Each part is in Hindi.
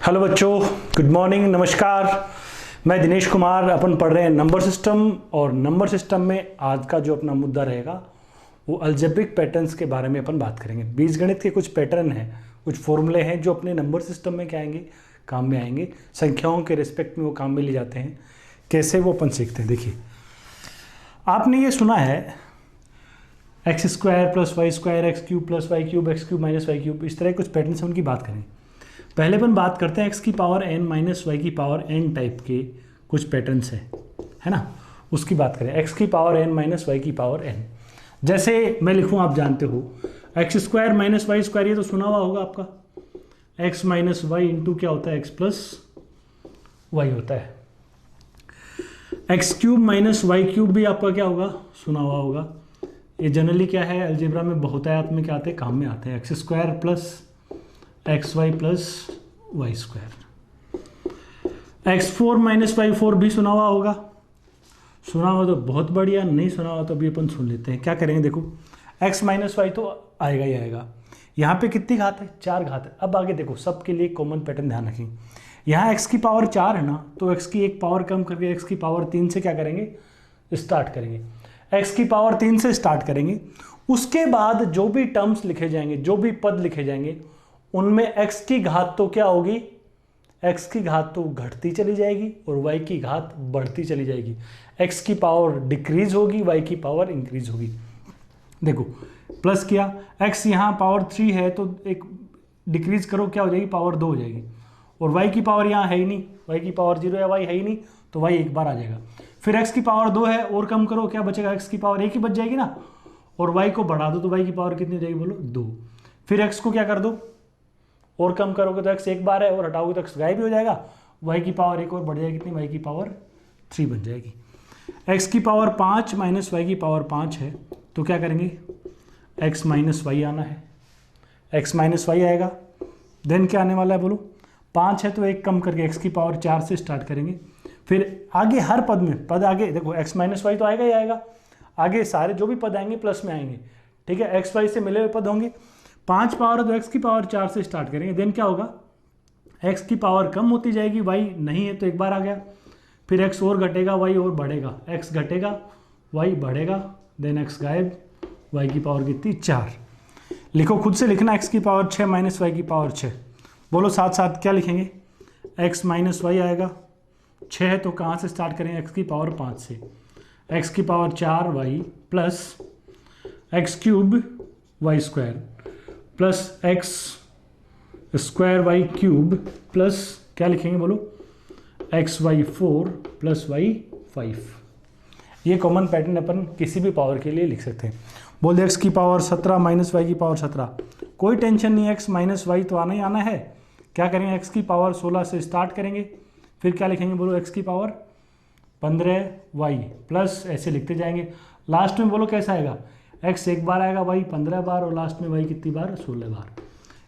हेलो बच्चों, गुड मॉर्निंग, नमस्कार। मैं दिनेश कुमार। अपन पढ़ रहे हैं नंबर सिस्टम, और नंबर सिस्टम में आज का जो अपना मुद्दा रहेगा वो अलजेब्रिक पैटर्न्स के बारे में अपन बात करेंगे। बीजगणित के कुछ पैटर्न हैं, कुछ फॉर्मूले हैं जो अपने नंबर सिस्टम में क्या आएंगे, काम में आएंगे। संख्याओं के रिस्पेक्ट में वो काम में ले जाते हैं, कैसे वो अपन सीखते हैं। देखिए, आपने ये सुना है x square plus y square, x cube plus y cube, x cube minus y cube, इस तरह कुछ पैटर्न से उनकी बात करें। पहले अपन बात करते हैं एक्स की पावर एन माइनस वाई की पावर एन टाइप के कुछ पैटर्न्स हैं, है ना, उसकी बात करें। एक्स की पावर एन माइनस वाई की पावर एन, जैसे मैं लिखूं, आप जानते हो x square minus y square, ये तो सुना हुआ होगा आपका। एक्स माइनस वाई इंटू क्या होता है, एक्स प्लस वाई होता है। X cube minus y cube भी आपका क्या होगा, सुना हुआ होगा। ये जनरली क्या है, अलजेब्रा में बहुतायत में क्या आते हैं, काम में आते हैं। X square plus x y plus y square. X four minus y four भी सुना हुआ होगा। सुना हुआ तो बहुत बढ़िया, नहीं सुना हुआ तो अभी अपन सुन लेते हैं। क्या करेंगे, देखो एक्स माइनस वाई तो आएगा ही आएगा। यहाँ पे कितनी घात है, 4 घात है। अब आगे देखो, सबके लिए कॉमन पैटर्न ध्यान रखें। यहाँ एक्स की पावर 4 है ना, तो एक्स की एक पावर कम करके एक्स की पावर 3 से क्या करेंगे, स्टार्ट करेंगे। एक्स की पावर 3 से स्टार्ट करेंगे। उसके बाद जो भी टर्म्स लिखे जाएंगे, जो भी पद लिखे जाएंगे, उनमें x की घात तो क्या होगी, x की घात तो घटती चली जाएगी और y की घात बढ़ती चली जाएगी। x की पावर डिक्रीज होगी, y की पावर इंक्रीज होगी। देखो प्लस किया, x यहाँ पावर 3 है तो एक डिक्रीज करो, क्या हो जाएगी, पावर 2 हो जाएगी। और y की पावर यहाँ है ही नहीं, y की पावर 0 है, y है ही नहीं, तो y एक बार आ जाएगा। फिर x की पावर 2 है, और कम करो, क्या बचेगा, x की पावर 1 ही बच जाएगी ना। और y को बढ़ा दो तो y की पावर कितनी हो जाएगी, बोलो 2। फिर x को क्या कर दो, और कम करोगे तो x एक बार है, और हटाओगे तो x गायब भी हो जाएगा। y की पावर 1 और बढ़ जाएगी, कितनी, y की पावर 3 बन जाएगी। x की पावर 5 माइनस वाई की पावर 5 है, तो क्या करेंगे, x माइनस वाई आना है, x माइनस वाई आएगा। देन क्या आने वाला है, बोलो 5 है तो एक कम करके x की पावर 4 से स्टार्ट करेंगे। फिर आगे हर पद में, पद आगे देखो x माइनस वाई तो आएगा ही आएगा, आगे सारे जो भी पद आएंगे प्लस में आएंगे, ठीक है। एक्स वाई से मिले हुए पद होंगे। 5 पावर है तो x की पावर 4 से स्टार्ट करेंगे। देन क्या होगा, x की पावर कम होती जाएगी, y नहीं है तो एक बार आ गया। फिर x और घटेगा, y और बढ़ेगा, x घटेगा, y बढ़ेगा, देन x गायब, y की पावर कितनी, 4। लिखो, खुद से लिखना, x की पावर 6 माइनस वाई की पावर 6। बोलो साथ साथ क्या लिखेंगे, x माइनस वाई आएगा, 6 है तो कहाँ से स्टार्ट करेंगे, x की पावर 5 से। x की power 4 y plus x cube y square plus x square y cube plus क्या लिखेंगे, बोलो एक्स वाई 4 प्लस वाई 5। ये कॉमन पैटर्न अपन किसी भी पावर के लिए लिख सकते हैं। बोल दे एक्स की पावर 17 माइनस वाई की पावर 17, कोई टेंशन नहीं है, एक्स माइनस वाई तो आना ही आना है। क्या करेंगे, एक्स की पावर 16 से स्टार्ट करेंगे। फिर क्या लिखेंगे, बोलो एक्स की पावर 15 वाई प्लस, ऐसे लिखते जाएंगे। लास्ट में बोलो कैसा आएगा, x एक बार आएगा, y 15 बार, और लास्ट में y कितनी बार, 16 बार।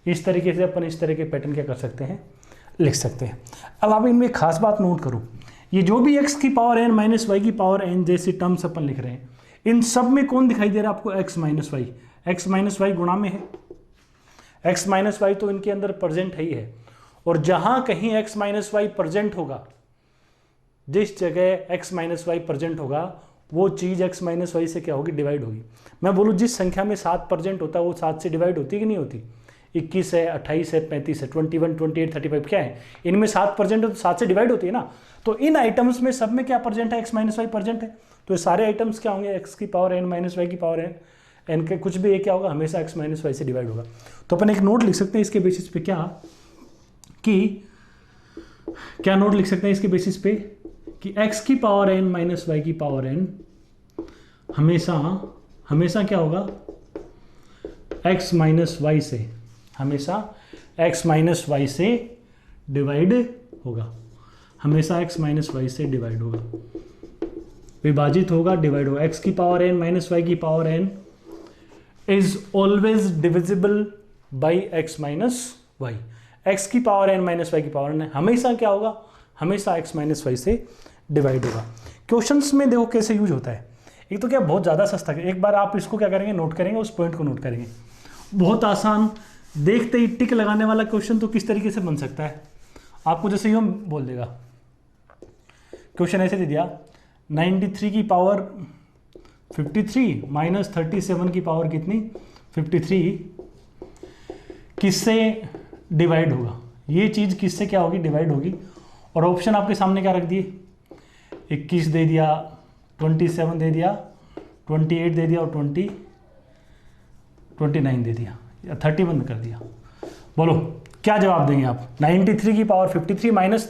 इस तरीके से अपन इस तरह के पैटर्न क्या कर सकते हैं, लिख सकते हैं। अब आप इनमें खास बात नोट करो, ये जो भी x की पावर n माइनस वाई की पावर n जैसी टर्म्स अपन लिख रहे हैं, इन सब में कौन दिखाई दे रहा है आपको, x minus y. X minus y गुणा में है, x माइनस वाई तो इनके अंदर प्रेजेंट है ही है। और जहां कहीं x माइनस वाई प्रेजेंट होगा, जिस जगह x माइनस वाई प्रेजेंट होगा, वो चीज़ x माइनस वाई से क्या होगी, डिवाइड होगी। मैं बोलूँ जिस संख्या में 7 प्रेजेंट होता है वो 7 से डिवाइड होती है कि नहीं होती। 21 है, 28 है, 35 है, 21, 28, 35 क्या है, इनमें 7 प्रेजेंट है तो 7 से डिवाइड होती है ना। तो इन आइटम्स में सब में क्या प्रेजेंट है, x माइनस वाई प्रेजेंट है। तो ये सारे आइटम्स क्या होंगे, x की पावर n माइनस वाई की पावर n के कुछ भी ये क्या होगा, हमेशा x माइनस वाई से डिवाइड होगा। तो अपन एक नोट लिख सकते हैं इसके बेसिस पे, क्या नोट लिख सकते हैं इसके बेसिस पे, कि x की पावर n माइनस वाई की पावर n हमेशा क्या होगा, x माइनस वाई से, हमेशा x माइनस वाई से डिवाइड होगा, हमेशा x माइनस वाई से डिवाइड होगा, विभाजित होगा, डिवाइड होगा। x की पावर n माइनस वाई की power n is always divisible by x minus y. x की पावर n माइनस वाई की पावर n हमेशा क्या होगा, हमेशा x माइनस वाई से डिवाइड होगा। क्वेश्चंस में देखो कैसे यूज होता है। एक तो क्या बहुत ज़्यादा सस्ता है, एक बार आप इसको क्या करेंगे, नोट करेंगे, उस पॉइंट को नोट करेंगे। बहुत आसान, देखते ही टिक लगाने वाला क्वेश्चन तो किस तरीके से बन सकता है। आपको जैसे यूँ बोल देगा, क्वेश्चन ऐसे दे दिया 93 की पावर 53 माइनस 37 की पावर कितनी 53 किससे डिवाइड होगा, ये चीज़ किससे क्या होगी डिवाइड होगी। और ऑप्शन आपके सामने क्या रख दिए, 21 दे दिया, 27 दे दिया, 28 दे दिया और 29 दे दिया, या 30 बंद कर दिया। बोलो क्या जवाब देंगे आप। 93 की पावर 53 माइनस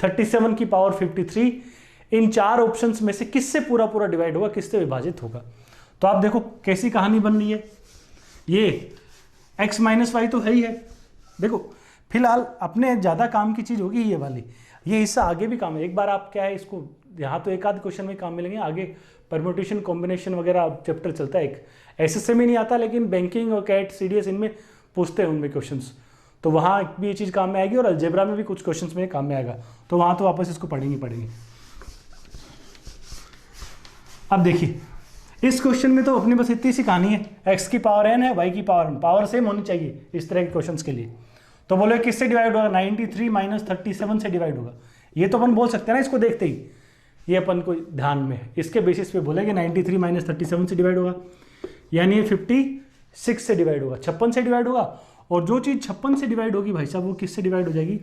37 की पावर 53, इन चार ऑप्शंस में से किससे पूरा पूरा डिवाइड होगा, किससे विभाजित होगा। तो आप देखो कैसी कहानी बन रही है। ये x माइनस वाई तो है ही है। देखो फिलहाल अपने ज़्यादा काम की चीज़ होगी ये वाली, ये हिस्सा आगे भी काम है। एक बार आप क्या है इसको, यहाँ तो एक आध क्वेश्चन में काम मिलेंगे, आगे परम्यूटेशन कॉम्बिनेशन वगैरह चैप्टर चलता है एक, एसएससी में नहीं आता लेकिन बैंकिंग और कैट सीडीएस इनमें पूछते हैं उनमें क्वेश्चंस, तो वहाँ भी ये चीज़ काम में आएगी और अलजेब्रा में भी कुछ क्वेश्चंस में काम में आएगा, तो वहाँ तो वापस इसको पढ़ेंगे। अब देखिए इस क्वेश्चन में तो अपनी बस इतनी सी कहानी है, x की पावर n है, y की पावर n, पावर सेम होनी चाहिए इस तरह के क्वेश्चंस के लिए। तो बोले किससे डिवाइड होगा, 93 माइनस 37 से डिवाइड होगा। ये तो अपन बोल सकते हैं ना इसको देखते ही, ये अपन को ध्यान में इसके बेसिस पे बोलेंगे 93 माइनस 37 से डिवाइड होगा, यानी ये 56 से डिवाइड होगा, 56 से डिवाइड होगा। और जो चीज़ 56 से डिवाइड होगी भाई साहब वो किससे डिवाइड हो जाएगी,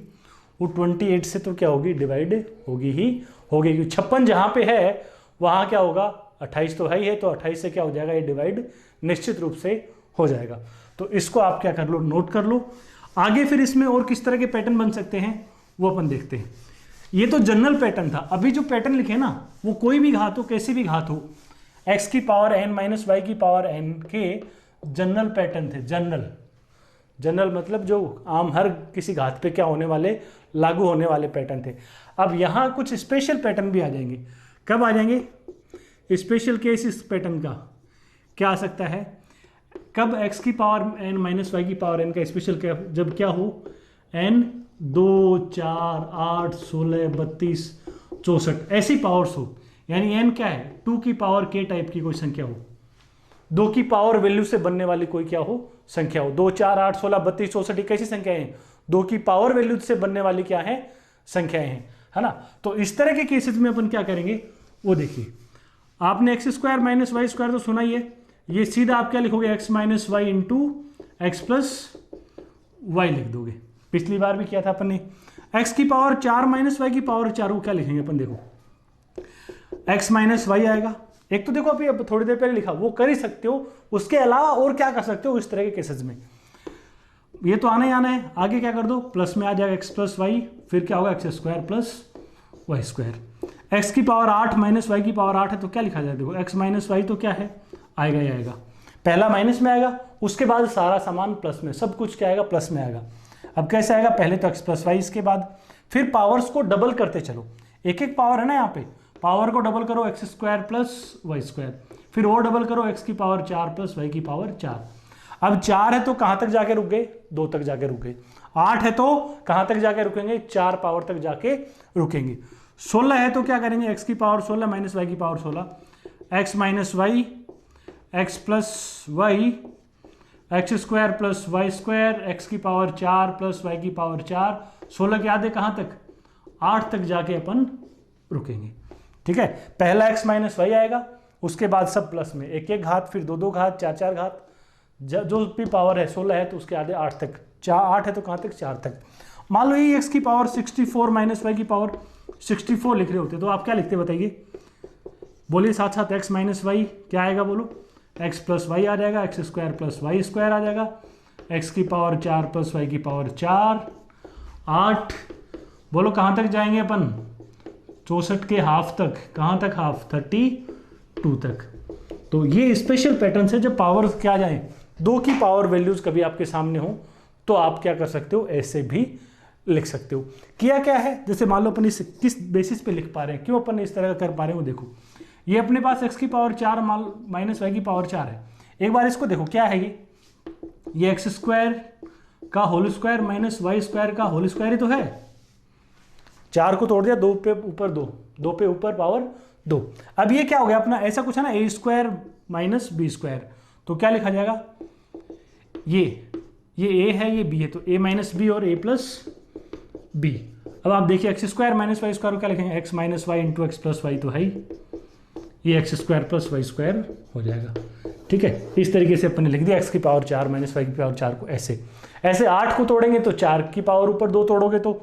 वो 28 से तो क्या होगी डिवाइड होगी ही होगी, क्योंकि 56 जहाँ पे है वहाँ क्या होगा 28 तो है ही है, तो 28 से क्या हो जाएगा ये डिवाइड निश्चित रूप से हो जाएगा। तो इसको आप क्या कर लो नोट कर लो। आगे फिर इसमें और किस तरह के पैटर्न बन सकते हैं वो अपन देखते हैं। ये तो जनरल पैटर्न था, अभी जो पैटर्न लिखे ना वो कोई भी घात हो कैसी भी घात हो, x की पावर n माइनस वाई की पावर n के जनरल पैटर्न थे। जनरल मतलब जो आम हर किसी घात पे क्या होने वाले लागू होने वाले पैटर्न थे। अब यहाँ कुछ स्पेशल पैटर्न भी आ जाएंगे। कब आ जाएंगे स्पेशल केस इस पैटर्न का क्या आ सकता है, कब x की पावर n माइनस वाई की पावर n का स्पेशल जब क्या हो n 2 4 8 16 32 64 ऐसी पावर्स हो, यानी n क्या है 2 की पावर k टाइप की कोई संख्या हो, 2 की पावर वैल्यू से बनने वाली कोई क्या हो संख्या हो। 2 4 8 16 32 64 कैसी संख्याएं हैं, 2 की पावर वैल्यू से बनने वाली क्या है संख्याएं हैं, है ना। तो इस तरह के केसेस में अपन क्या करेंगे वो देखिए। आपने x square minus y square तो सुना ही है, ये सीधा आप क्या लिखोगे x minus y into x plus y लिख दोगे। पिछली बार भी किया था अपन ने। x की पावर 4 माइनस वाई की पावर 4 को क्या लिखेंगे अपन, देखो x माइनस वाई आएगा। एक तो देखो अभी अब थोड़ी देर पहले लिखा वो कर ही सकते हो, उसके अलावा और क्या कर सकते हो इस तरह के केसेस में, ये तो आना ही आना है। आगे क्या कर दो प्लस में आ जाएगा x प्लस वाई, फिर क्या होगा x square plus y square. x की पावर 8 माइनस वाई की पावर 8 है तो क्या लिखा जाए, देखो x माइनस वाई तो क्या है आएगा ही आएगा, पहला माइनस में आएगा उसके बाद सारा सामान प्लस में, सब कुछ क्या आएगा प्लस में आएगा। अब कैसे आएगा, पहले तो x प्लस वाई, इसके बाद फिर पावर्स को डबल करते चलो, एक एक पावर है ना यहाँ पे, पावर को डबल करो x square plus y square, फिर और डबल करो x की पावर 4 प्लस वाई की पावर 4। अब 4 है तो कहाँ तक जाके रुक गए 2 तक जाके रुक गए, 8 है तो कहाँ तक जाके रुकेंगे 4 पावर तक जाके रुकेंगे, 16 है तो क्या करेंगे x की पावर 16 माइनस वाई की power 16, x minus y x plus y x square plus y square x की पावर 4 प्लस वाई की पावर 4, 16 के आधे कहाँ तक 8 तक जाके अपन रुकेंगे। ठीक है, पहला x माइनस वाई आएगा, उसके बाद सब प्लस में एक एक घात, फिर 2 घात 4 घात, जो भी पावर है 16 है तो उसके आधे 8 तक, 8 है तो कहाँ तक 4 तक। मान लो ये x की पावर 64 माइनस वाई की पावर 64 लिख रहे होते तो आप क्या लिखते बताइए, बोलिए साथ साथ x माइनस वाई क्या आएगा, बोलो x प्लस वाई आ जाएगा, x square plus y square आ जाएगा, x की पावर 4 प्लस वाई की पावर 4 8, बोलो कहाँ तक जाएंगे अपन 64 के हाफ तक, कहाँ तक हाफ 32 तक। तो ये स्पेशल पैटर्न है जब पावर क्या जाए 2 की पावर वैल्यूज कभी आपके सामने हो तो आप क्या कर सकते हो ऐसे भी लिख सकते हो। किया क्या है, जैसे मान लो अपन इस किस बेसिस पे लिख पा रहे हैं, क्यों अपन इस तरह का कर पा रहे हैं वो देखो। ये अपने पास x की पावर 4 माइनस वाई की पावर 4 है, एक बार इसको देखो क्या है ये एक्स स्क्वायर का whole square minus y square का होल स्क्वायर ही तो है, 4 को तोड़ दिया 2 पे ऊपर 2 पे ऊपर पावर 2। अब ये क्या हो गया अपना ऐसा कुछ है ना, ए स्क्वायर माइनस बी स्क्वायर, तो क्या लिखा जाएगा, ये ए है ये बी है, तो ए माइनस बी और ए प्लस बी, अब आप देखिए x square minus y square को क्या लिखेंगे, x minus y into x plus y तो है ही, ये x square plus y square हो जाएगा। ठीक है, इस तरीके से अपन ने लिख दिया एक्स की पावर 4 माइनस वाई की पावर 4 को ऐसे। ऐसे 8 को तोड़ेंगे तो 4 की पावर ऊपर 2 तोड़ोगे तो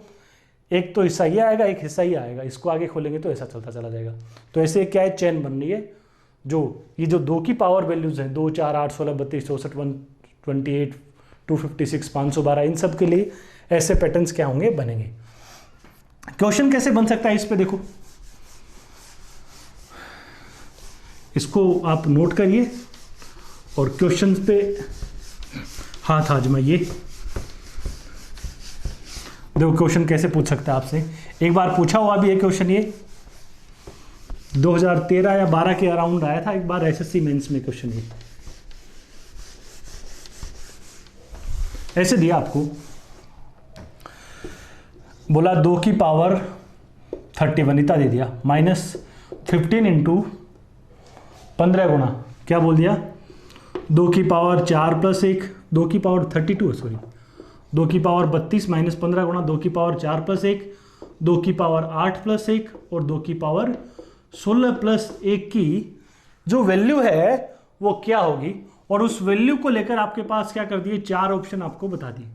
एक तो हिस्सा ये आएगा, एक हिस्सा ये आएगा, इसको आगे खोलेंगे तो ऐसा चलता चला जाएगा। तो ऐसे क्या है, चेन बन रही है। जो ये जो 2 की पावर वैल्यूज हैं 2, 4, 8, 16, 32, 64, 128, 256, 512, इन सब के लिए ऐसे पैटर्न्स क्या होंगे, बनेंगे। क्वेश्चन कैसे बन सकता है इस पे देखो, इसको आप नोट करिए और क्वेश्चन पे हाथ आजमाइए। देखो क्वेश्चन कैसे पूछ सकता है आपसे, एक बार पूछा हुआ भी है क्वेश्चन, ये 2013 या 12 के अराउंड आया था एक बार एसएससी मेंस में क्वेश्चन। ये ऐसे दिया आपको, बोला 2 की पावर 31 इतना दे दिया, -15 इंटू 15 गुना क्या बोल दिया, 2 की पावर 4 प्लस 1, 2 की पावर 32 सॉरी 2 की पावर 32 माइनस 15 गुना 2 की पावर 4 प्लस 1, 2 की पावर 8 प्लस 1 और 2 की पावर 16 प्लस 1 की जो वैल्यू है वो क्या होगी। और उस वैल्यू को लेकर आपके पास क्या कर दिए, 4 ऑप्शन आपको बता दिए।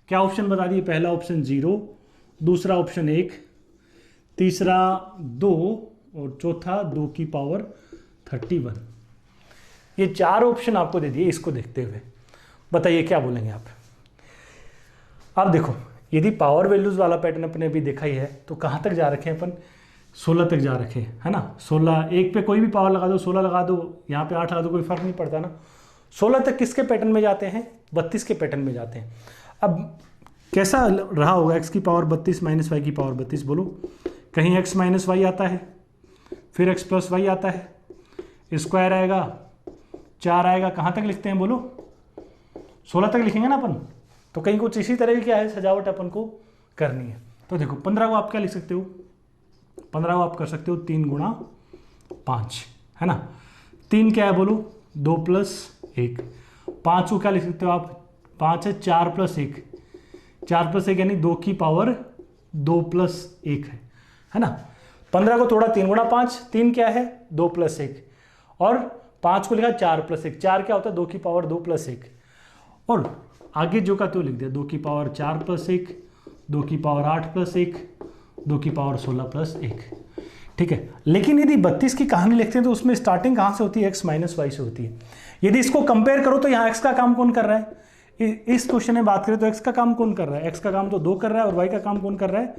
क्या ऑप्शन बता दिए, पहला ऑप्शन 0, दूसरा ऑप्शन 1, तीसरा 2 और चौथा 2 की पावर 31। ये 4 ऑप्शन आपको दे दिए। इसको देखते हुए बताइए क्या बोलेंगे आप। अब देखो यदि पावर वैल्यूज वाला पैटर्न अपने भी देखा ही है तो कहाँ तक जा रखे हैं अपन, 16 तक जा रखे हैं, है ना। 16, एक पे कोई भी पावर लगा दो, 16 लगा दो, यहाँ पे 8 लगा दो, कोई फर्क नहीं पड़ता ना। 16 तक किसके पैटर्न में जाते हैं, 32 के पैटर्न में जाते हैं। अब कैसा रहा होगा, x की पावर 32 माइनस वाई की पावर 32, बोलो कहीं x माइनस वाई आता है, फिर x प्लस वाई आता है, स्क्वायर आएगा, 4 आएगा, कहाँ तक लिखते हैं बोलो, 16 तक लिखेंगे ना अपन। तो कहीं कुछ इसी तरह की क्या है सजावट अपन को करनी है। तो देखो 15 को आप क्या लिख सकते हो, 15 को आप कर सकते हो 3 गुणा 5, है ना। 3 क्या है बोलो, 2 प्लस 1। 5 को क्या लिख सकते हो आप, 5 है 4 प्लस 1, 4 प्लस 1 यानी 2 की पावर 2 प्लस 1 है ना। 15 को थोड़ा 3 गुणा 5, 3 क्या है 2 प्लस 1 और 5 को लिखा 4 प्लस 1, 4 क्या होता है 2 की पावर 2 प्लस 1 और आगे जो का तो लिख दिया 2 की पावर 4 प्लस 1, 2 की पावर 8 प्लस 1, 2 की पावर 16 प्लस 1। ठीक है, लेकिन यदि 32 की कहानी लिखते हैं तो उसमें स्टार्टिंग कहाँ से होती है, x माइनस वाई से होती है। यदि इसको कंपेयर करो तो यहाँ x का काम कौन कर रहा है, इस क्वेश्चन में बात करें तो x का काम कौन कर रहा है, x का काम तो 2 कर रहा है और y का काम कौन कर रहा है,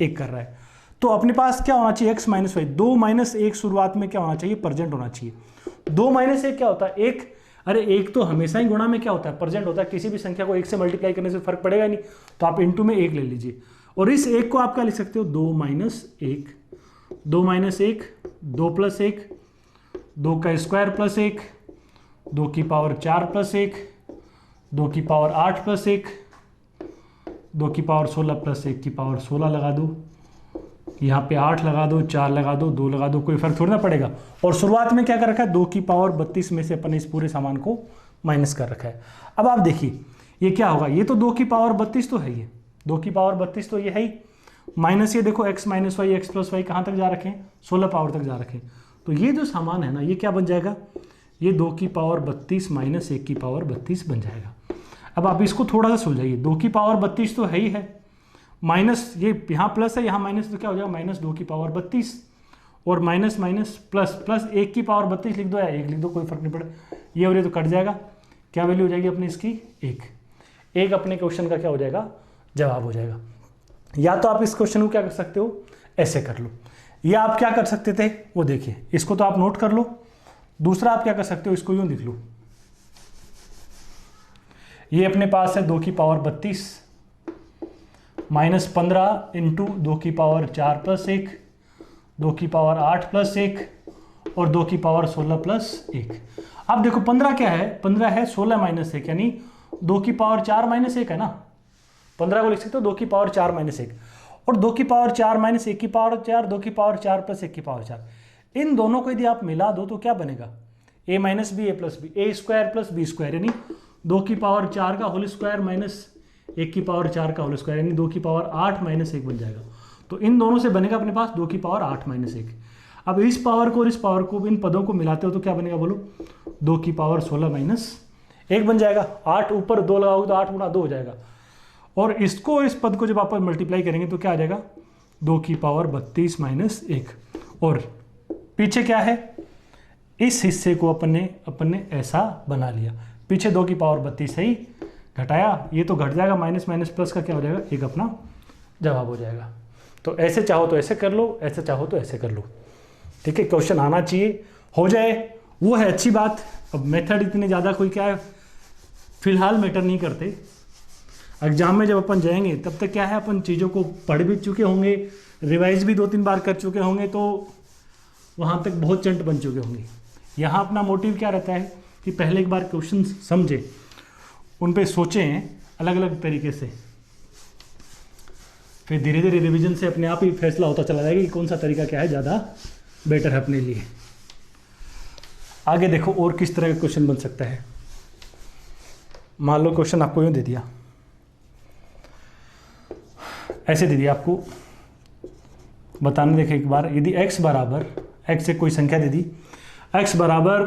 1 कर रहा है। तो अपने पास क्या होना चाहिए, x माइनस वाई, 2 माइनस 1 शुरुआत में क्या होना चाहिए, प्रेजेंट होना चाहिए। 2 माइनस 1 क्या होता है, 1, अरे 1 तो हमेशा ही गुणा में क्या होता है, प्रेजेंट होता है। किसी भी संख्या को 1 से मल्टीप्लाई करने से फर्क पड़ेगा नहीं, तो आप इंटू में 1 ले लीजिए और इस 1 को आप क्या लिख सकते हो, 2 माइनस 1, 2 माइनस 1, 2 प्लस 1, 2 का स्क्वायर प्लस 1, 2 की पावर 4 प्लस 1, 2 की पावर 8 प्लस 1, 2 की पावर 16 प्लस 1 की पावर 16 लगा दो, यहाँ पे 8 लगा दो, 4 लगा दो, 2 लगा दो, कोई फर्क थोड़ी ना पड़ेगा। और शुरुआत में क्या कर रखा है, 2 की पावर 32 में से अपन इस पूरे सामान को माइनस कर रखा है। अब आप देखिए ये क्या होगा, ये तो 2 की पावर 32 तो है, ये 2 की पावर 32 तो ये है ही, माइनस ये देखो x minus y, x plus y कहाँ तक जा रखे हैं, 16 पावर तक जा रखे हैं। तो ये जो सामान है ना ये क्या बन जाएगा, ये 2 की पावर 32 माइनस 1 की पावर 32 बन जाएगा। अब आप इसको थोड़ा सा सुलझाइए, 2 की पावर 32 तो है ही है, माइनस ये यहाँ प्लस है यहाँ माइनस, तो क्या हो जाएगा माइनस 2 की पावर 32 और माइनस माइनस प्लस, प्लस 1 की पावर 32 लिख दो या 1 लिख दो, कोई फर्क नहीं पड़े, ये और ये तो कट जाएगा। क्या वैल्यू हो जाएगी अपनी इसकी, 1 अपने क्वेश्चन का क्या हो जाएगा, जवाब हो जाएगा। या तो आप इस क्वेश्चन को क्या कर सकते हो, ऐसे कर लो, या आप क्या कर सकते थे वो देखिए, इसको तो आप नोट कर लो। दूसरा आप क्या कर सकते हो, इसको यूं लिख लो, ये अपने पास है 2 की पावर 32 माइनस 15 इंटू 2 की पावर 4 प्लस 1, 2 की पावर 8 प्लस 1 और 2 की पावर 16 प्लस 1। अब देखो 15 क्या है, 15 है 16 माइनस 1 यानी 2 की पावर 4 माइनस 1 है ना, 15 को लिख सकते हो 2 की पावर 4 माइनस 1 और 2 की पावर 4 माइनस 1 की पावर 4, 2 की पावर 4 प्लस 1 की पावर 4। इन दोनों को यदि आप मिला दो तो क्या बनेगा, a minus b a plus b, a square plus b square यानी 2 की पावर 4 का होल स्क्वायर माइनस 1 की पावर 4 का होल स्क्वायर यानी 2 की पावर 8 माइनस 1 बन जाएगा। तो इन दोनों से बनेगा अपने पास 2 की पावर 8 माइनस 1। अब इस पावर को और इस पावर को, इन पदों को मिलाते हो तो क्या बनेगा बोलो, 2 की पावर 16 माइनस 1 बन जाएगा। 8 ऊपर 2 लगाओगे तो 8 गुणा 2 हो जाएगा। और इसको इस पद को जब आप मल्टीप्लाई करेंगे तो क्या आ जाएगा, 2 की पावर 32 माइनस 1। और पीछे क्या है, इस हिस्से को अपन ने ऐसा बना लिया, पीछे 2 की पावर 32 ही घटाया, ये तो घट जाएगा, माइनस माइनस प्लस का क्या हो जाएगा, एक अपना जवाब हो जाएगा। तो ऐसे चाहो तो ऐसे कर लो, ऐसे चाहो तो ऐसे कर लो, ठीक है। क्वेश्चन आना चाहिए, हो जाए वो है अच्छी बात। अब मेथड इतने ज़्यादा कोई क्या है फिलहाल मैटर नहीं करते। एग्जाम में जब अपन जाएंगे तब तक क्या है, अपन चीज़ों को पढ़ भी चुके होंगे, रिवाइज भी 2-3 बार कर चुके होंगे, तो वहाँ तक बहुत चंट बन चुके होंगे। यहाँ अपना मोटिव क्या रहता है कि पहले एक बार क्वेश्चन समझे, उन पे सोचें अलग अलग तरीके से, फिर धीरे धीरे रिवीजन से अपने आप ही फैसला होता चला जाएगा कि कौन सा तरीका क्या है ज़्यादा बेटर है अपने लिए। आगे देखो और किस तरह का क्वेश्चन बन सकता है। मान लो क्वेश्चन आपको यूँ दे दिया, ऐसे दे दिया आपको, बताने देखे एक बार, यदि x बराबर, x से कोई संख्या दे दी, x बराबर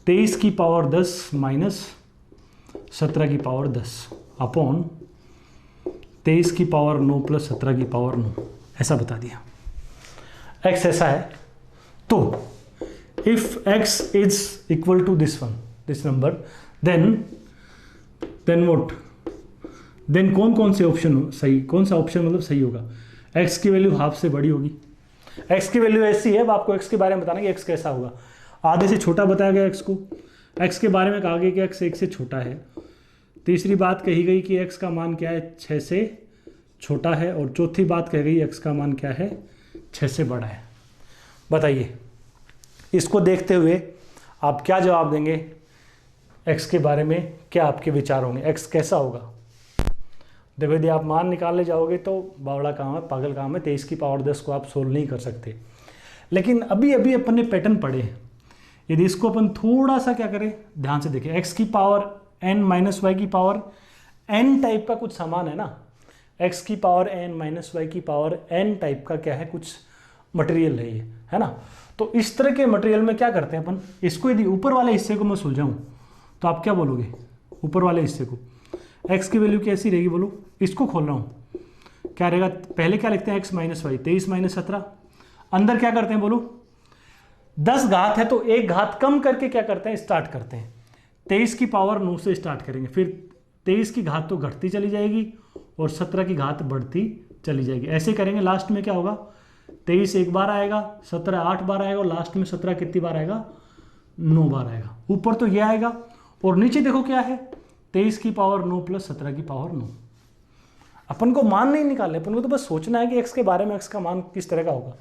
23 की पावर 10 माइनस 17 की पावर 10 अपॉन 23 की पावर 9 प्लस 17 की पावर 9, ऐसा बता दिया। x ऐसा है, तो if x is equal to this one, this number, then what, then कौन कौन से ऑप्शन सही, कौन सा ऑप्शन मतलब सही होगा, x की वैल्यू हाफ से बड़ी होगी। x की वैल्यू ऐसी है, अब आपको x के बारे में बताना कि x कैसा होगा। आधे से छोटा बताया गया x को, x के बारे में कहा गया कि x 1 से छोटा है। तीसरी बात कही गई कि x का मान क्या है, 6 से छोटा है। और चौथी बात कही गई x का मान क्या है, 6 से बड़ा है। बताइए इसको देखते हुए आप क्या जवाब देंगे, x के बारे में क्या आपके विचार होंगे, x कैसा होगा। देखो यदि आप मान निकालने जाओगे तो बावड़ा काम है, पागल काम है, 23 की पावर 10 को आप सोल्व नहीं कर सकते। लेकिन अभी अभी अपन ने पैटर्न पढ़े हैं, यदि इसको अपन थोड़ा सा क्या करें, ध्यान से देखें, x की पावर n माइनस वाई की पावर n टाइप का कुछ सामान है ना, x की पावर n माइनस वाई की पावर n टाइप का क्या है, कुछ मटेरियल है ये, है ना। तो इस तरह के मटेरियल में क्या करते हैं अपन, इसको यदि ऊपर वाले हिस्से को मैं सुलझाऊं तो आप क्या बोलोगे, ऊपर वाले हिस्से को x की वैल्यू कैसी रहेगी बोलो, इसको खोल रहा हूँ, क्या रहेगा, पहले क्या लिखते हैं x माइनस वाई, 23 माइनस 17, अंदर क्या करते हैं बोलो, 10 घात है तो एक घात कम करके क्या करते हैं, स्टार्ट करते हैं, 23 की पावर 9 से स्टार्ट करेंगे, फिर 23 की घात तो घटती चली जाएगी और 17 की घात बढ़ती चली जाएगी, ऐसे करेंगे। लास्ट में क्या होगा, 23 एक बार आएगा, 17 8 बार आएगा और लास्ट में 17 कितनी बार आएगा, 9 बार आएगा। ऊपर तो यह आएगा और नीचे देखो क्या है, 23 की पावर 9 प्लस 17 की पावर 9। अपन को मान नहीं निकालना, अपन को तो बस सोचना है कि x के बारे में, x का मान किस तरह का होगा।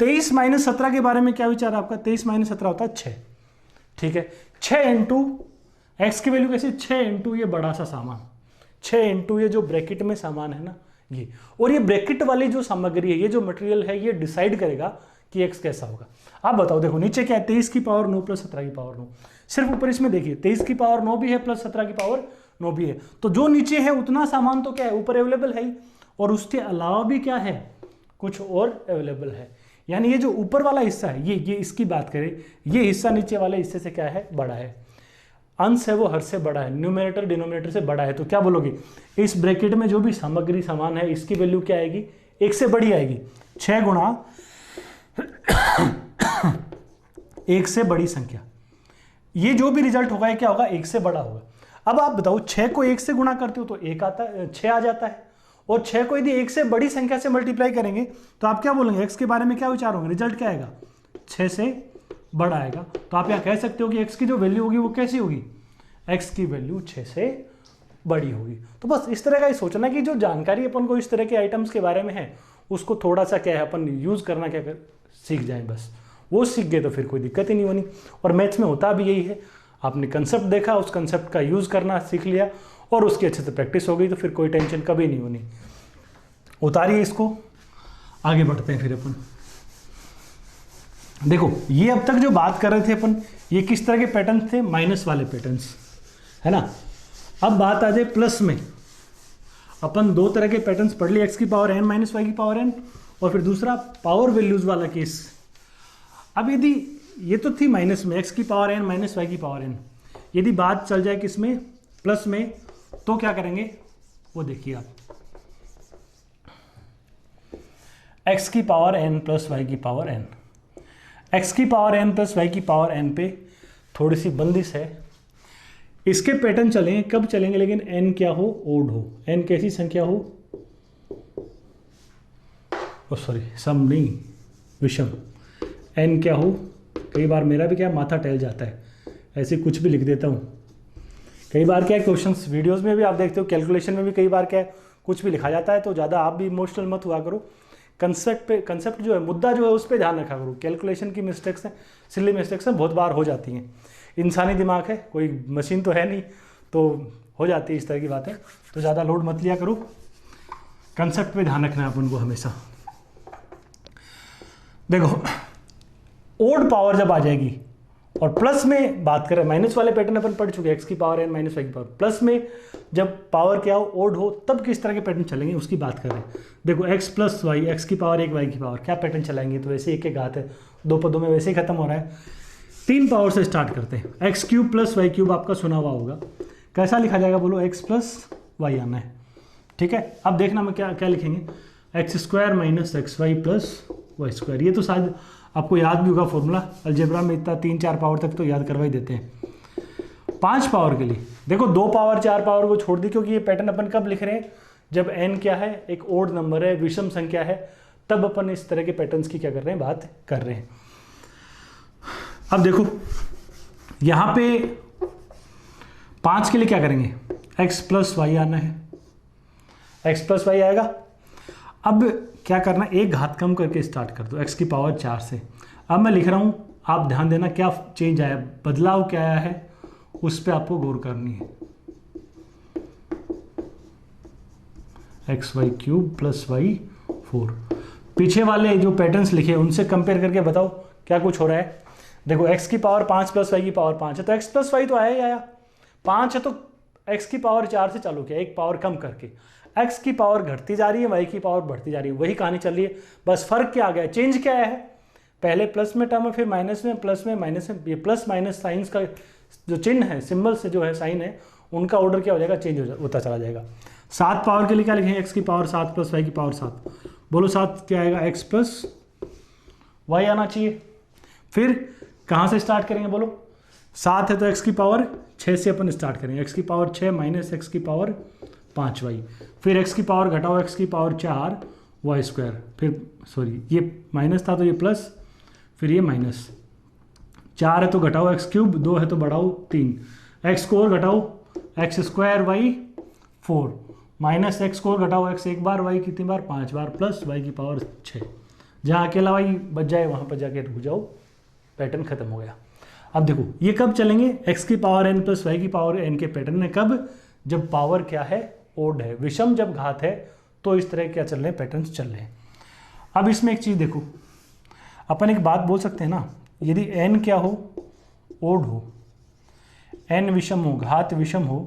23 माइनस 17 के बारे में क्या विचार है आपका, 23 माइनस 17 होता है 6, ठीक है। 6 इंटू एक्स की वैल्यू कैसे, 6 इंटू ये बड़ा सा सामान, 6 इंटू ये जो ब्रैकेट में सामान है ना ये, और ये ब्रैकेट वाली जो सामग्री है, ये जो मटेरियल है, ये डिसाइड करेगा कि x कैसा होगा। आप बताओ, देखो नीचे क्या है, 23 की पावर 9 प्लस 17 की पावर 9, सिर्फ ऊपर इसमें देखिए 23 की पावर 9 भी है प्लस 17 की पावर 9 भी है, तो जो नीचे है उतना सामान तो क्या है, ऊपर अवेलेबल है ही, और उसके अलावा भी क्या है, कुछ और अवेलेबल है। यानी ये जो ऊपर वाला हिस्सा है, ये इसकी बात करें, ये हिस्सा नीचे वाले हिस्से से क्या है, बड़ा है, अंश है वो हर से बड़ा है, न्यूमरेटर डिनोमिनेटर से बड़ा है। तो क्या बोलोगे, इस ब्रैकेट में जो भी सामग्री सामान है इसकी वैल्यू क्या आएगी, 1 से बड़ी आएगी। 6 गुणा 1 से बड़ी संख्या, ये जो भी रिजल्ट होगा ये क्या होगा, 1 से बड़ा होगा। अब आप बताओ 6 को 1 से गुणा करते हो तो 1 आता है, 6 आ जाता है, और 6 को यदि 1 से बड़ी संख्या से मल्टीप्लाई करेंगे तो आप क्या बोलेंगे, x के बारे में क्या विचार होंगे, रिजल्ट क्या आएगा, 6 से बड़ा आएगा। तो आप यहाँ कह सकते हो कि x की जो वैल्यू होगी वो कैसी होगी, x की वैल्यू 6 से बड़ी होगी। तो बस इस तरह का ही सोचना कि जो जानकारी अपन को इस तरह के आइटम्स के बारे में है उसको थोड़ा सा क्या है अपन यूज करना, क्या कर सीख जाए, बस वो सीख गए तो फिर कोई दिक्कत ही नहीं होनी। और मैथ्स में होता भी यही है, आपने कंसेप्ट देखा, उस कंसेप्ट का यूज करना सीख लिया और उसकी अच्छे से प्रैक्टिस हो गई तो फिर कोई टेंशन कभी नहीं होनी। उतारिए इसको, आगे बढ़ते हैं फिर अपन। देखो ये अब तक जो बात कर रहे थे अपन, ये किस तरह के पैटर्न थे, माइनस वाले पैटर्न्स, है ना। अब बात आ जाए प्लस में, अपन दो तरह के पैटर्न्स पढ़ लिए, एक्स की पावर एन माइनस वाई की पावर एन, और फिर दूसरा पावर वैल्यूज वाला केस। अब यदि ये तो थी माइनस में, एक्स की पावर एन माइनस वाई की पावर एन, यदि बात चल जाए किसमें, प्लस में, तो क्या करेंगे वो देखिए आप। एक्स की पावर एन प्लस वाई की पावर एन, एक्स की पावर एन प्लस वाई की पावर एन पे थोड़ी सी बंदिश है, इसके पैटर्न चलेंगे कब चलेंगे, लेकिन एन क्या हो, ओड हो, एन कैसी संख्या हो, ओ सॉरी सम नहीं विषम, एन क्या हो, कई बार मेरा भी क्या माथा टहल जाता है, ऐसे कुछ भी लिख देता हूँ, कई बार क्या है क्वेश्चंस वीडियोस में भी आप देखते हो, कैलकुलेशन में भी कई बार क्या है कुछ भी लिखा जाता है, तो ज़्यादा आप भी इमोशनल मत हुआ करो, कंसेप्ट जो है, मुद्दा जो है उस पर ध्यान रखा करो। कैलकुलेशन की मिस्टेक्स हैं, सिली मिस्टेक्स हैं, बहुत बार हो जाती हैं, इंसानी दिमाग है, कोई मशीन तो है नहीं, तो हो जाती है इस तरह की बातें, तो ज़्यादा लोड मत लिया करो, कंसेप्ट पे ध्यान रखना है अपन को हमेशा। देखो ओड पावर जब आ जाएगी, और प्लस में बात करें, माइनस वाले पैटर्न अपन पढ़ चुके हैं, एक्स की पावर एन माइनस वाई की पावर, प्लस में जब पावर क्या हो, ओड हो, तब किस तरह के पैटर्न चलेंगे उसकी बात कर रहे हैं। देखो एक्स प्लस वाई, एक्स की पावर एक वाई की पावर, क्या पैटर्न चलाएंगे, तो वैसे एक एक घात है, दो पदों में वैसे ही खत्म हो रहा है, तीन पावर से स्टार्ट करते हैं। X cube plus y cube आपका सुना हुआ होगा, कैसा लिखा जाएगा बोलो, एक्स प्लस वाई आना है, ठीक है। अब देखना मैं क्या क्या लिखेंगे, x square minus x y plus y square, ये तो शायद आपको याद भी होगा फॉर्मूला, अलजेब्रा में इतना 3-4 पावर तक तो याद करवा ही देते हैं। 5 पावर के लिए देखो 2 पावर 4 पावर को छोड़ दी, क्योंकि ये पैटर्न अपन कब लिख रहे हैं, जब n क्या है, एक ओड नंबर है, विषम संख्या है, तब अपन इस तरह के पैटर्न्स की क्या कर रहे हैं, बात कर रहे हैं। अब देखो यहां पे 5 के लिए क्या करेंगे, x प्लस वाई आना है, x प्लस वाई आएगा। अब क्या करना, एक घात कम करके स्टार्ट कर दो, x की पावर 4 से। अब मैं लिख रहा हूं, आप ध्यान देना क्या चेंज आया, बदलाव क्या आया है, उस पर आपको गौर करनी है। X y cube plus y 4, पीछे वाले जो पैटर्न्स लिखे उनसे कंपेयर करके बताओ क्या कुछ हो रहा है। देखो x की पावर 5 प्लस वाई की पावर 5 है, तो x प्लस वाई तो आया ही आया, 5 है तो x की पावर 4 से चालू किया, एक पावर कम करके, x की पावर घटती जा रही है, y की पावर बढ़ती जा रही है, वही कहानी चल रही है, बस फर्क क्या आ गया, चेंज क्या आया है, पहले प्लस में टर्म है, फिर माइनस में, प्लस में माइनस में, ये प्लस माइनस साइंस का जो चिन्ह है, सिंबल से जो है साइन है, उनका ऑर्डर क्या हो जाएगा, चेंज होता चला जाएगा। 7 पावर के लिए क्या लिखेंगे, x की पावर 7 प्लस वाई की पावर 7, बोलो 7 क्या आएगा, x प्लस वाई आना चाहिए। फिर कहाँ से स्टार्ट करेंगे बोलो, 7 है तो x की पावर 6 से अपन स्टार्ट करेंगे, x की पावर 6 माइनस x की पावर 5 वाई, फिर x की पावर घटाओ x की पावर 4 वाई स्क्वायर, फिर सॉरी ये माइनस था तो ये प्लस, फिर ये माइनस, 4 है तो घटाओ एक्स क्यूब, 2 है तो बढ़ाओ 3, एक्स को और घटाओ x square y 4 minus x को और घटाओ एक्स एक बार, वाई कितनी बार 5 बार, प्लस वाई की पावर 6, जहाँ अकेला वाई बच जाए वहाँ पर जाके रुक जाओ, पैटर्न खत्म हो गया। अब देखो ये कब चलेंगे, एक्स की पावर एन प्लस वाई की पावर एन के पैटर्न में, कब, जब पावर क्या है, ओड है, विषम जब घात है, तो इस तरह क्या चल रहे हैं, पैटर्न्स चल रहे हैं। अब इसमें एक चीज़ देखो, अपन एक बात बोल सकते हैं ना, यदि n क्या हो, ओड हो, n विषम हो, घात विषम हो,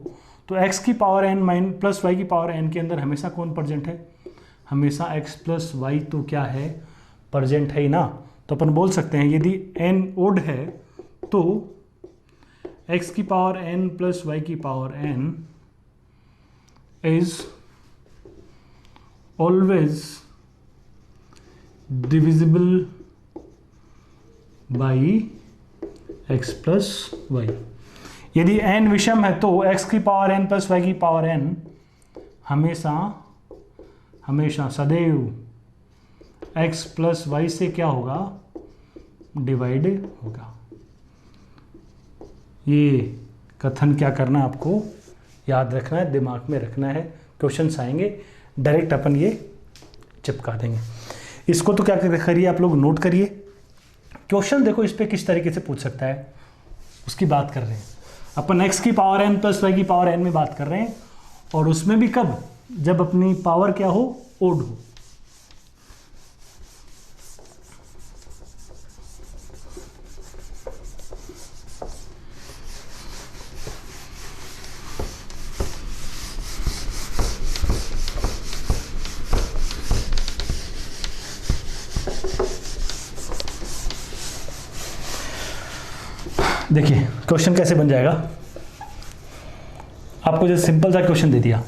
तो x की power n minus plus y की पावर n के अंदर हमेशा कौन प्रेजेंट है, हमेशा x प्लस वाई तो क्या है, प्रेजेंट है ही ना। तो अपन बोल सकते हैं यदि n ओड है तो x की पावर n प्लस वाई की power n is always divisible by x plus y. यदि n विषम है तो x की पावर n प्लस वाई की पावर n हमेशा हमेशा सदैव x प्लस वाई से क्या होगा, डिवाइड होगा। ये कथन क्या करना आपको याद रखना है, दिमाग में रखना है, क्वेश्चंस आएंगे डायरेक्ट अपन ये चिपका देंगे। इसको तो क्या करिए आप लोग, नोट करिए, क्वेश्चन देखो इस पे किस तरीके से पूछ सकता है उसकी बात कर रहे हैं अपन। x की पावर n प्लस वाई की पावर n में बात कर रहे हैं, और उसमें भी कब, जब अपनी पावर क्या हो, ओड हो। देखिए क्वेश्चन कैसे बन जाएगा। आपको जो सिंपल सा क्वेश्चन दे दिया,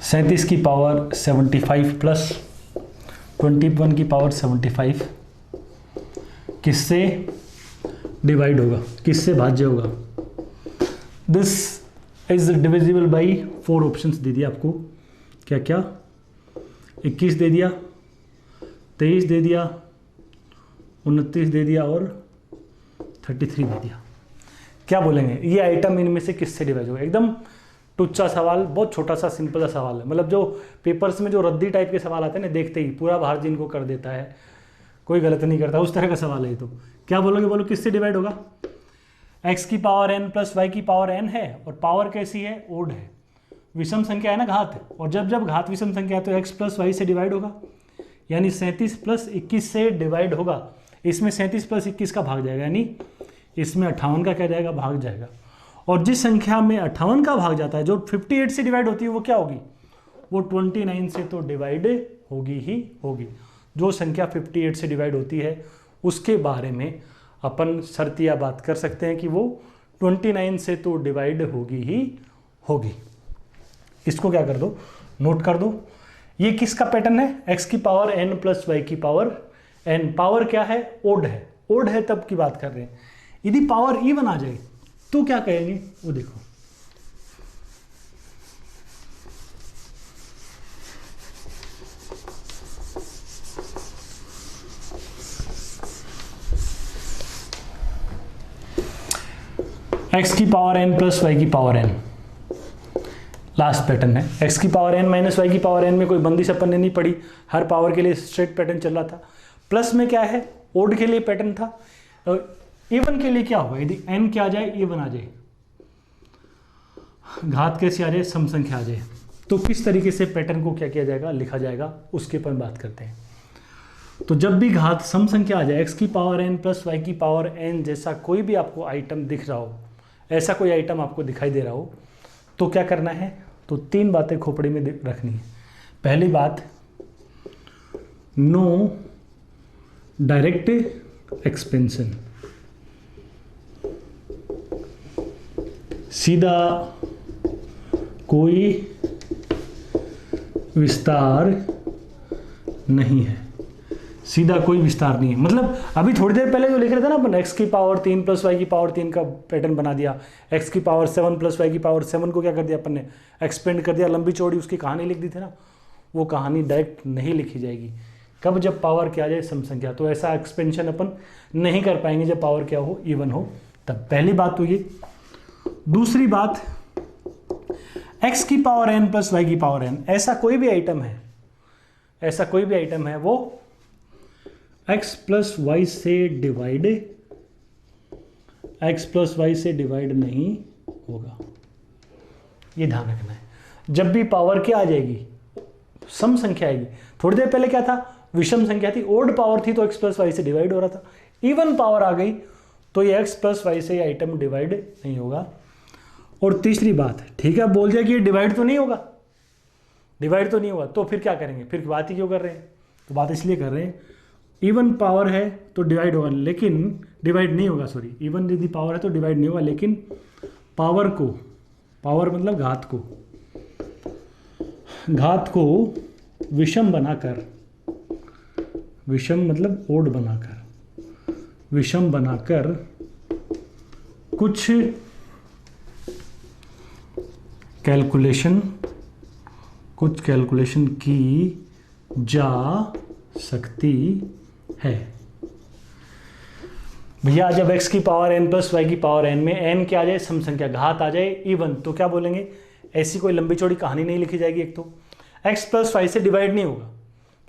37 की पावर 75 प्लस 21 की पावर 75 किससे डिवाइड होगा, किससे भाज्य होगा। This is divisible by 4 options दे दिया आपको। क्या क्या, 21 दे दिया, 23 दे दिया, 29 दे दिया और 33 दे दिया। क्या बोलेंगे, ये आइटम इनमें से किससे डिवाइड होगा। एकदम टुच्चा सवाल, बहुत छोटा सा सिंपल सा सवाल है। मतलब जो पेपर्स में जो रद्दी टाइप के सवाल आते हैं ना, देखते ही पूरा बाहर जिनको कर देता है, कोई गलत नहीं करता, उस तरह का सवाल है ये। तो क्या बोलोगे, बोलो किससे डिवाइड होगा। x की पावर n प्लस y की पावर n है और पावर कैसी है, ओड है, विषम संख्या है ना, घात है। और जब जब घात विषम संख्या है तो x प्लस वाई से डिवाइड होगा, यानी 37 प्लस 21 से डिवाइड होगा। इसमें 37 प्लस 21 का भाग जाएगा, यानी इसमें 58 का क्या जाएगा, भाग जाएगा। और जिस संख्या में 58 का भाग जाता है, जो 58 से डिवाइड होती है, वो क्या होगी, वो 29 से तो डिवाइड होगी ही होगी। जो संख्या 58 से डिवाइड होती है उसके बारे में अपन शर्तिया बात कर सकते हैं कि वो 29 से तो डिवाइड होगी ही होगी। इसको क्या कर दो, नोट कर दो। ये किसका पैटर्न है, x की पावर n प्लस वाई की पावर n। पावर क्या है, ओड है, ओड है तब की बात कर रहे हैं। यदि पावर इवन आ जाए तो क्या कहेंगे, वो देखो। x की पावर n प्लस वाई की पावर n, लास्ट पैटर्न है। x की पावर n माइनस वाई की पावर n में कोई बंदिश अपन ने नहीं पड़ी, हर पावर के लिए स्ट्रेट पैटर्न चल रहा था। प्लस में क्या है, ओड के लिए पैटर्न था। इवन के लिए क्या होगा, यदि n क्या आ जाए, इवन आ जाए, घात कैसे आ जाए, सम संख्या आ जाए, तो किस तरीके से पैटर्न को क्या किया जाएगा, लिखा जाएगा, उसके पर बात करते हैं। तो जब भी घात सम संख्या आ जाए, x की पावर n प्लस वाई की पावर n जैसा कोई भी आपको आइटम दिख रहा हो, ऐसा कोई आइटम आपको दिखाई दे रहा हो, तो क्या करना है, तो 3 बातें खोपड़ी में रखनी है। पहली बात, नो डायरेक्ट एक्सपेंशन, सीधा कोई विस्तार नहीं है, सीधा कोई विस्तार नहीं है। मतलब अभी थोड़ी देर पहले जो लिख रहे थे ना अपन, x की पावर 3 प्लस वाई की पावर 3 का पैटर्न बना दिया, x की पावर 7 प्लस वाई की पावर 7 को क्या कर दिया अपन ने, एक्सपेंड कर दिया, लंबी चौड़ी उसकी कहानी लिख दी थी ना। वो कहानी डायरेक्ट नहीं लिखी जाएगी, कब, जब पावर क्या आ जाए, सम संख्या। तो ऐसा एक्सपेंशन अपन नहीं कर पाएंगे जब पावर क्या हो, इवन हो तब। पहली बात तो ये। दूसरी बात, x की पावर n प्लस वाई की पावर n, ऐसा कोई भी आइटम है, ऐसा कोई भी आइटम है, वो x प्लस वाई से डिवाइड, x प्लस वाई से डिवाइड नहीं होगा, ये ध्यान रखना है। जब भी पावर क्या आ जाएगी, सम संख्या आएगी। थोड़ी देर पहले क्या था, विषम संख्या थी, ओड पावर थी, तो x प्लस वाई से डिवाइड हो रहा था। इवन पावर आ गई तो ये x प्लस वाई से आइटम डिवाइड नहीं होगा। और तीसरी बात, ठीक है, बोल दिया कि ये डिवाइड तो नहीं होगा, डिवाइड तो नहीं होगा, तो फिर क्या करेंगे, फिर बात ही क्यों कर रहे हैं। तो बात इसलिए कर रहे हैं, इवन पावर है तो डिवाइड होगा, लेकिन डिवाइड नहीं होगा, सॉरी, इवन यदि पावर है तो डिवाइड नहीं होगा, लेकिन पावर को, पावर मतलब घात को, घात को विषम बनाकर, विषम मतलब ओड बनाकर, विषम बनाकर कुछ कैलकुलेशन, कुछ कैलकुलेशन की जा सकती है। भैया जब x की पावर n प्लस वाई की पावर n में n क्या आ जाए, सम संख्या, घात आ जाए, इवन, तो क्या बोलेंगे, ऐसी कोई लंबी चौड़ी कहानी नहीं लिखी जाएगी। एक तो x प्लस वाई से डिवाइड नहीं होगा,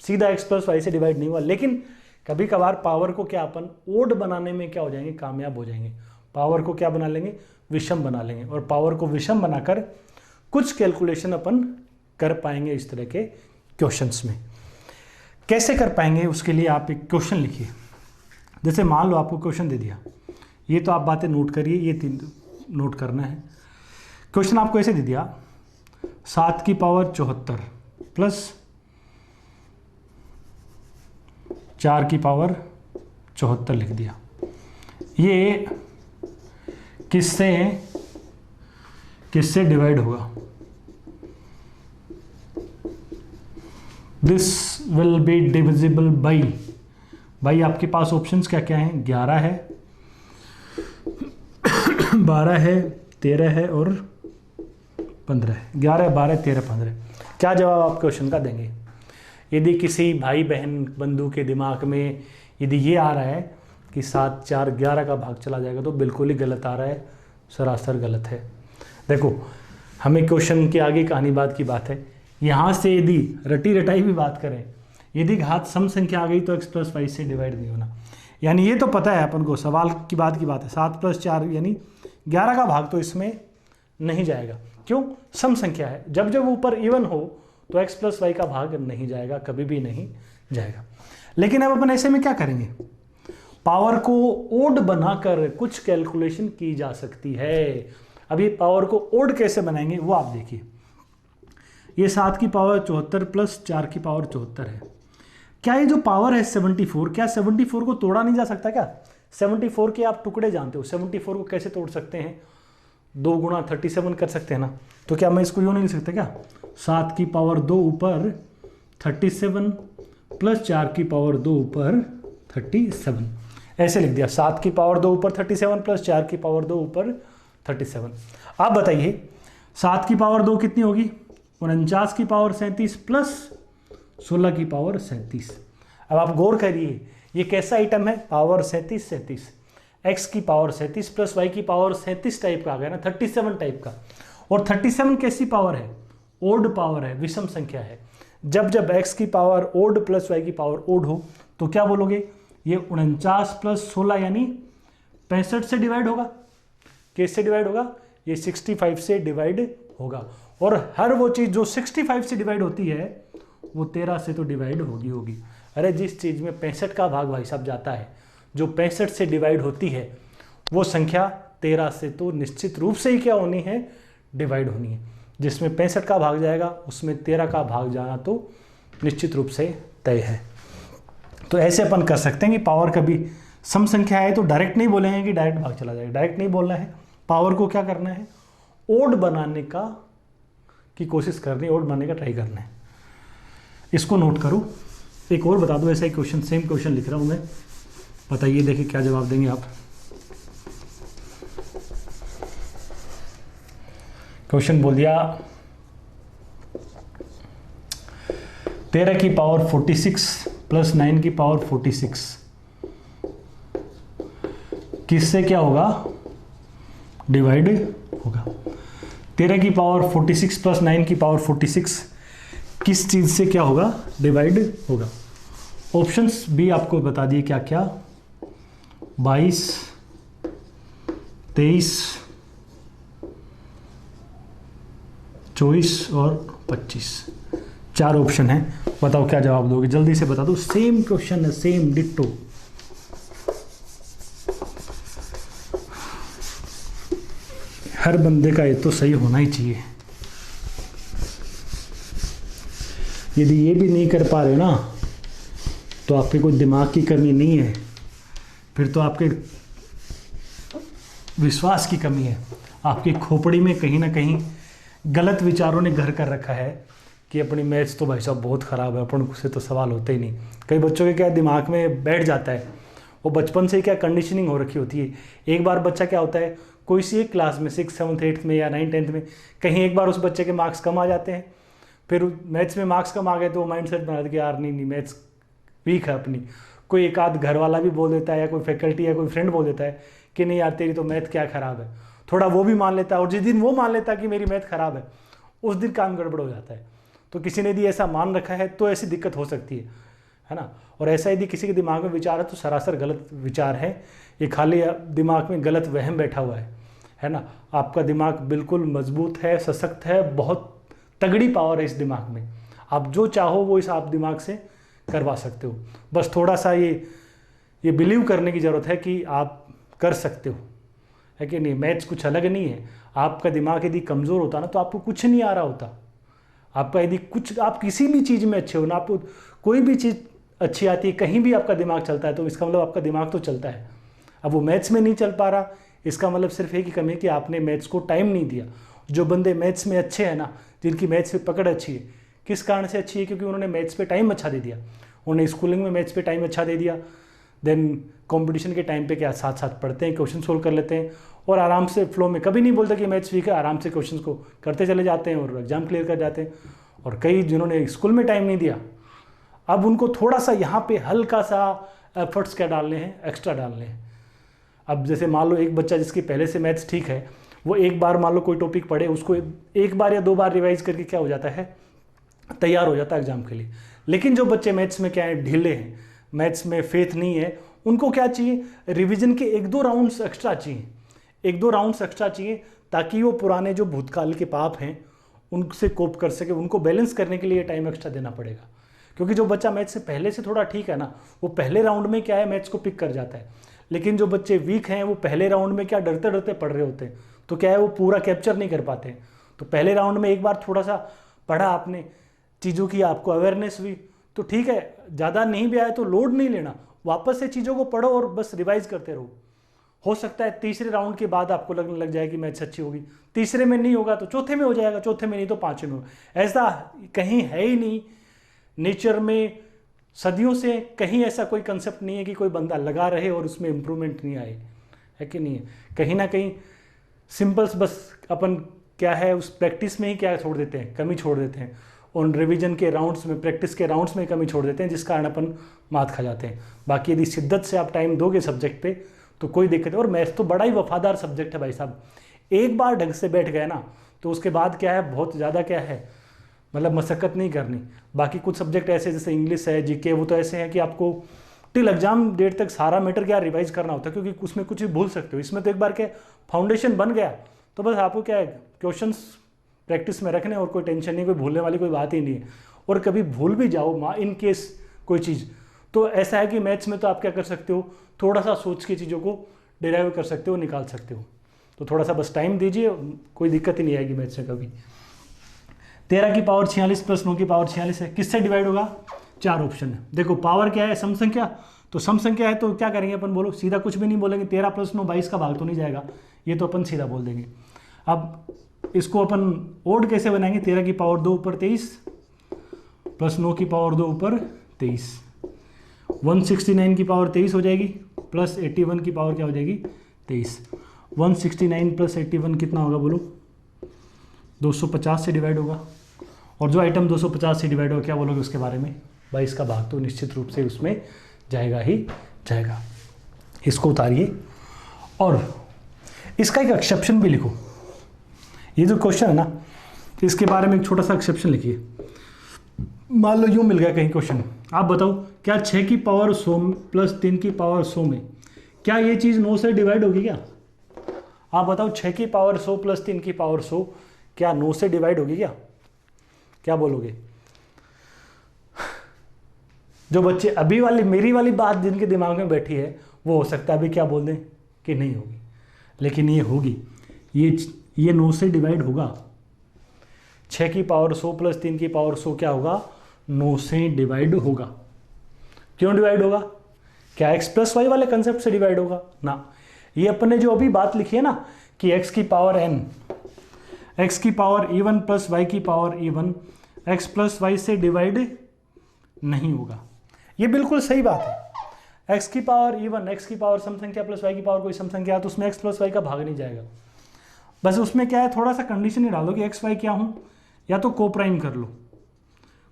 सीधा x प्लस वाई से डिवाइड नहीं हुआ, लेकिन कभी कभार पावर को क्या अपन ओड बनाने में क्या हो जाएंगे, कामयाब हो जाएंगे। पावर को क्या बना लेंगे, विषम बना लेंगे, और पावर को विषम बनाकर कुछ कैलकुलेशन अपन कर पाएंगे इस तरह के क्वेश्चंस में। कैसे कर पाएंगे, उसके लिए आप एक क्वेश्चन लिखिए। जैसे मान लो आपको क्वेश्चन दे दिया, ये तो आप बातें नोट करिए, ये 3 नोट करना है। क्वेश्चन आपको ऐसे दे दिया, 7 की पावर 74 प्लस 4 की पावर 74 लिख दिया। ये किससे किससे डिवाइड होगा? This will be divisible by, भाई आपके पास ऑप्शंस क्या क्या हैं? 11 है, 12 है, 13 है और 15 है। 11, 12, 13, 15। क्या जवाब आप क्वेश्चन का देंगे? यदि किसी भाई बहन बंधु के दिमाग में यदि ये आ रहा है कि 7, 4, 11 का भाग चला जाएगा, तो बिल्कुल ही गलत आ रहा है, सरासर गलत है। देखो, हमें क्वेश्चन के आगे कहानी बात की बात है। यहाँ से यदि रटी रटाई भी बात करें, यदि घात सम संख्या आ गई तो x + y से डिवाइड नहीं होना। यानी ये तो पता है अपन को, सवाल की बात है। 7 + 4 यानी 11 का भाग तो इसमें नहीं जाएगा। क्यों? सम संख्या है। जब जब ऊपर इवन हो तो x + y का भाग नहीं जाएगा, कभी भी नहीं जाएगा। लेकिन अब अपन ऐसे में क्या करेंगे? पावर को ओड बनाकर कुछ कैलकुलेशन की जा सकती है। अभी पावर को ओड कैसे बनाएंगे वो आप देखिए। ये 7 की पावर 74 प्लस 4 की पावर 74 है। क्या ये जो पावर है 74, क्या 74 को तोड़ा नहीं जा सकता? क्या 74 के आप टुकड़े जानते हो? 74 को कैसे तोड़ सकते हैं? 2 गुणा 37 कर सकते हैं ना। तो क्या मैं इसको यूँ नहीं लिख सकता क्या? 7 की पावर 2 ऊपर 37 प्लस 4 की पावर 2 ऊपर 37, ऐसे लिख दिया। 7 की पावर 2 ऊपर 37 प्लस 4 की पावर 2 ऊपर 37। आप बताइए 7 की पावर 2 कितनी होगी? 49 की पावर 37 प्लस 16 की पावर 37। अब आप गौर करिए, ये कैसा आइटम है? पावर 37, x की पावर 37 प्लस y की पावर 37 टाइप का आ गया ना, 37 टाइप का। और 37 कैसी पावर है? ओड पावर है, विषम संख्या है। जब जब x की पावर ओड प्लस y की पावर ओड हो तो क्या बोलोगे? ये 49 प्लस 16 यानी 65 से डिवाइड होगा। किससे डिवाइड होगा? ये 65 से डिवाइड होगा। और हर वो चीज़ जो 65 से डिवाइड होती है वो 13 से तो डिवाइड होगी। अरे जिस चीज़ में 65 का भाग भाई साहब जाता है, जो 65 से डिवाइड होती है, वो संख्या 13 से तो निश्चित रूप से ही क्या होनी है? डिवाइड होनी है। जिसमें 65 का भाग जाएगा उसमें 13 का भाग जाना तो निश्चित रूप से तय है। तो ऐसे अपन कर सकते हैं कि पावर कभी सम संख्या है तो डायरेक्ट नहीं बोलेंगे कि डायरेक्ट भाग चला जाएगा, डायरेक्ट नहीं बोलना है। पावर को क्या करना है? ओड बनाने की कोशिश करनी है, ओड बनाने का ट्राई करना है। इसको नोट करो। एक और बता दो, ऐसा ही क्वेश्चन, सेम क्वेश्चन लिख रहा हूं मैं, बताइए देखिए क्या जवाब देंगे आप। क्वेश्चन बोल दिया 13 की पावर 46 प्लस 9 की पावर 46 किससे क्या होगा? डिवाइड होगा। 13 की पावर 46 प्लस 9 की पावर 46 किस चीज़ से क्या होगा? डिवाइड होगा। ऑप्शंस भी आपको बता दिए क्या क्या, 22, 23, 24 और 25, 4 ऑप्शन है। बताओ क्या जवाब दोगे? जल्दी से बता दो। सेम क्वेश्चन है, सेम डिट्टो। हर बंदे का ये तो सही होना ही चाहिए। यदि ये भी नहीं कर पा रहे ना तो आपके कोई दिमाग की कमी नहीं है, फिर तो आपके विश्वास की कमी है। आपकी खोपड़ी में कहीं ना कहीं गलत विचारों ने घर कर रखा है कि अपनी मैथ्स तो भाई साहब बहुत ख़राब है, अपन से तो सवाल होते ही नहीं। कई बच्चों के क्या दिमाग में बैठ जाता है, वो बचपन से क्या कंडीशनिंग हो रखी होती है। एक बार बच्चा क्या होता है, कोई सी एक क्लास में 6, 7, 8 में या 9, 10 में कहीं एक बार उस बच्चे के मार्क्स कम आ जाते हैं, फिर मैथ्स में मार्क्स कम आ गए तो वो माइंड सेट बना देते कि यार नहीं मैथ्स वीक है अपनी। कोई एक आध घर वाला भी बोल देता है या कोई फैकल्टी या कोई फ्रेंड बोल देता है कि नहीं यार तेरी तो मैथ क्या ख़राब है, थोड़ा वो भी मान लेता है। और जिस दिन वो मान लेता है कि मेरी मैथ ख़राब है, उस दिन काम गड़बड़ हो जाता है। तो किसी ने यदि ऐसा मान रखा है तो ऐसी दिक्कत हो सकती है ना। और ऐसा यदि किसी के दिमाग में विचार है तो सरासर गलत विचार है, ये खाली दिमाग में गलत वहम बैठा हुआ है ना। आपका दिमाग बिल्कुल मजबूत है, सशक्त है, बहुत तगड़ी पावर है इस दिमाग में। आप जो चाहो वो इस आप दिमाग से करवा सकते हो। बस थोड़ा सा ये बिलीव करने की ज़रूरत है कि आप कर सकते हो, है कि नहीं। मैथ्स कुछ अलग नहीं है। आपका दिमाग यदि कमज़ोर होता ना तो आपको कुछ नहीं आ रहा होता। आपका यदि कुछ, आप किसी भी चीज़ में अच्छे हो ना, आपको कोई भी चीज़ अच्छी आती है, कहीं भी आपका दिमाग चलता है तो इसका मतलब आपका दिमाग तो चलता है। अब वो मैथ्स में नहीं चल पा रहा, इसका मतलब सिर्फ एक ही कमी है कि आपने मैथ्स को टाइम नहीं दिया। जो बंदे मैथ्स में अच्छे हैं ना, जिनकी मैथ्स पे पकड़ अच्छी है, किस कारण से अच्छी है? क्योंकि उन्होंने मैथ्स पे टाइम अच्छा दे दिया, उन्होंने स्कूलिंग में मैथ्स पे टाइम अच्छा दे दिया, देन कंपटीशन के टाइम पे क्या साथ साथ पढ़ते हैं, क्वेश्चन सोल्व कर लेते हैं और आराम से फ्लो में, कभी नहीं बोलते कि मैथ्स वीक है, आराम से क्वेश्चन को करते चले जाते हैं और एग्जाम क्लियर कर जाते हैं। और कई जिन्होंने स्कूल में टाइम नहीं दिया, अब उनको थोड़ा सा यहाँ पे हल्का सा एफर्ट्स क्या डालने हैं, एक्स्ट्रा डालने हैं। अब जैसे मान लो एक बच्चा जिसकी पहले से मैथ्स ठीक है, वो एक बार मान लो कोई टॉपिक पढ़े, उसको एक बार या 2 बार रिवाइज करके क्या हो जाता है, तैयार हो जाता है एग्जाम के लिए। लेकिन जो बच्चे मैथ्स में क्या है, ढीले हैं, मैथ्स में फेथ नहीं है, उनको क्या चाहिए, रिवीजन के 1-2 राउंड्स एक्स्ट्रा चाहिए, 1-2 राउंड्स एक्स्ट्रा चाहिए, ताकि वो पुराने जो भूतकाल के पाप हैं उनसे कोप कर सके। उनको बैलेंस करने के लिए टाइम एक्स्ट्रा देना पड़ेगा। क्योंकि जो बच्चा मैथ्स से पहले से थोड़ा ठीक है ना, वो पहले राउंड में क्या है, मैथ्स को पिक कर जाता है। लेकिन जो बच्चे वीक हैं, वो पहले राउंड में क्या डरते डरते पढ़ रहे होते हैं, तो क्या है, वो पूरा कैप्चर नहीं कर पाते। तो पहले राउंड में एक बार थोड़ा सा पढ़ा आपने, चीज़ों की आपको अवेयरनेस हुई, तो ठीक है, ज़्यादा नहीं भी आया तो लोड नहीं लेना, वापस से चीज़ों को पढ़ो और बस रिवाइज करते रहो। हो सकता है तीसरे राउंड के बाद आपको लगने लग जाए कि मैथ्स अच्छी होगी, तीसरे में नहीं होगा तो चौथे में हो जाएगा, चौथे में नहीं तो 5वें में होगा। ऐसा कहीं है ही नहीं नेचर में, सदियों से कहीं ऐसा कोई कंसेप्ट नहीं है कि कोई बंदा लगा रहे और उसमें इम्प्रूवमेंट नहीं आए, है कि नहीं है? कहीं ना कहीं सिंपल्स बस अपन क्या है, उस प्रैक्टिस में ही क्या छोड़ देते हैं, कमी छोड़ देते हैं, उन रिवीजन के राउंड्स में, प्रैक्टिस के राउंड्स में कमी छोड़ देते हैं, जिस कारण अपन मात खा जाते हैं। बाकी यदि शिद्दत से आप टाइम दोगे सब्जेक्ट पे तो कोई दिक्कत है। और मैथ्स तो बड़ा ही वफादार सब्जेक्ट है भाई साहब, एक बार ढंग से बैठ गए ना तो उसके बाद क्या है, बहुत ज़्यादा क्या है, मतलब मशक्क़त नहीं करनी। बाकी कुछ सब्जेक्ट ऐसे जैसे इंग्लिश है, जीके, वो तो ऐसे हैं कि आपको टिल एग्जाम डेट तक सारा मैटर क्या रिवाइज करना होता है, क्योंकि उसमें कुछ भी भूल सकते हो। इसमें तो एक बार क्या फाउंडेशन बन गया तो बस आपको क्या है, क्वेश्चंस प्रैक्टिस में रखने और कोई टेंशन नहीं, कोई भूलने वाली कोई बात ही नहीं है। और कभी भूल भी जाओ इन केस कोई चीज़, तो ऐसा है कि मैथ्स में तो आप क्या कर सकते हो, थोड़ा सा सोच के चीज़ों को डिराइव कर सकते हो, निकाल सकते हो। तो थोड़ा सा बस टाइम दीजिए, कोई दिक्कत ही नहीं आएगी मैथ्स में कभी। 13 की पावर 46 प्लस 9 की पावर 46 है, किससे डिवाइड होगा? 4 ऑप्शन है। देखो पावर क्या है, सम संख्या, तो सम संख्या है तो क्या करेंगे अपन, बोलो, सीधा कुछ भी नहीं बोलेंगे, 13 प्लस 9 22 का भाग तो नहीं जाएगा, ये तो अपन सीधा बोल देंगे। अब इसको अपन ओड कैसे बनाएंगे, 13 की पावर 2 ऊपर 23 प्लस 9 की पावर 2 ऊपर 23, 169 की पावर 23 हो जाएगी, प्लस 81 की पावर क्या हो जाएगी, 23। 169 प्लस 81 कितना होगा बोलो, 250 से डिवाइड होगा। और जो आइटम 250 से डिवाइड होगा क्या बोलोगे उसके बारे में, 22 का भाग तो निश्चित रूप से उसमें जाएगा ही जाएगा। इसको उतारिए और इसका एक एक्सेप्शन भी लिखो। ये जो क्वेश्चन है ना, इसके बारे में एक छोटा सा एक्सेप्शन लिखिए। मान लो यूँ मिल गया कहीं क्वेश्चन, आप बताओ क्या 6 की पावर 100 प्लस 3 की पावर 100 में क्या ये चीज़ 9 से डिवाइड होगी क्या? आप बताओ 6 की पावर 100 प्लस 3 की पावर 100 क्या 9 से डिवाइड होगी क्या? क्या बोलोगे? जो बच्चे अभी वाली मेरी वाली बात जिनके दिमाग में बैठी है वो हो सकता है अभी क्या बोल दें कि नहीं होगी, लेकिन ये होगी, ये 9 से डिवाइड होगा। 6 की पावर 100 प्लस 3 की पावर 100 क्या होगा, 9 से डिवाइड होगा। क्यों डिवाइड होगा? क्या x प्लस वाई वाले कंसेप्ट से डिवाइड होगा ना, ये अपने जो अभी बात लिखी है ना कि x की पावर n, x की पावर e1 प्लस वाई की power e1 x plus y से डिवाइड नहीं होगा, ये बिल्कुल सही बात है। x की पावर e1, x की पावर सम संख्या प्लस y की पावर कोई सम संख्या, तो उसमें x प्लस वाई का भाग नहीं जाएगा। बस उसमें क्या है, थोड़ा सा कंडीशन ही डाल दो कि एक्स वाई क्या हूँ, या तो को प्राइम कर लो,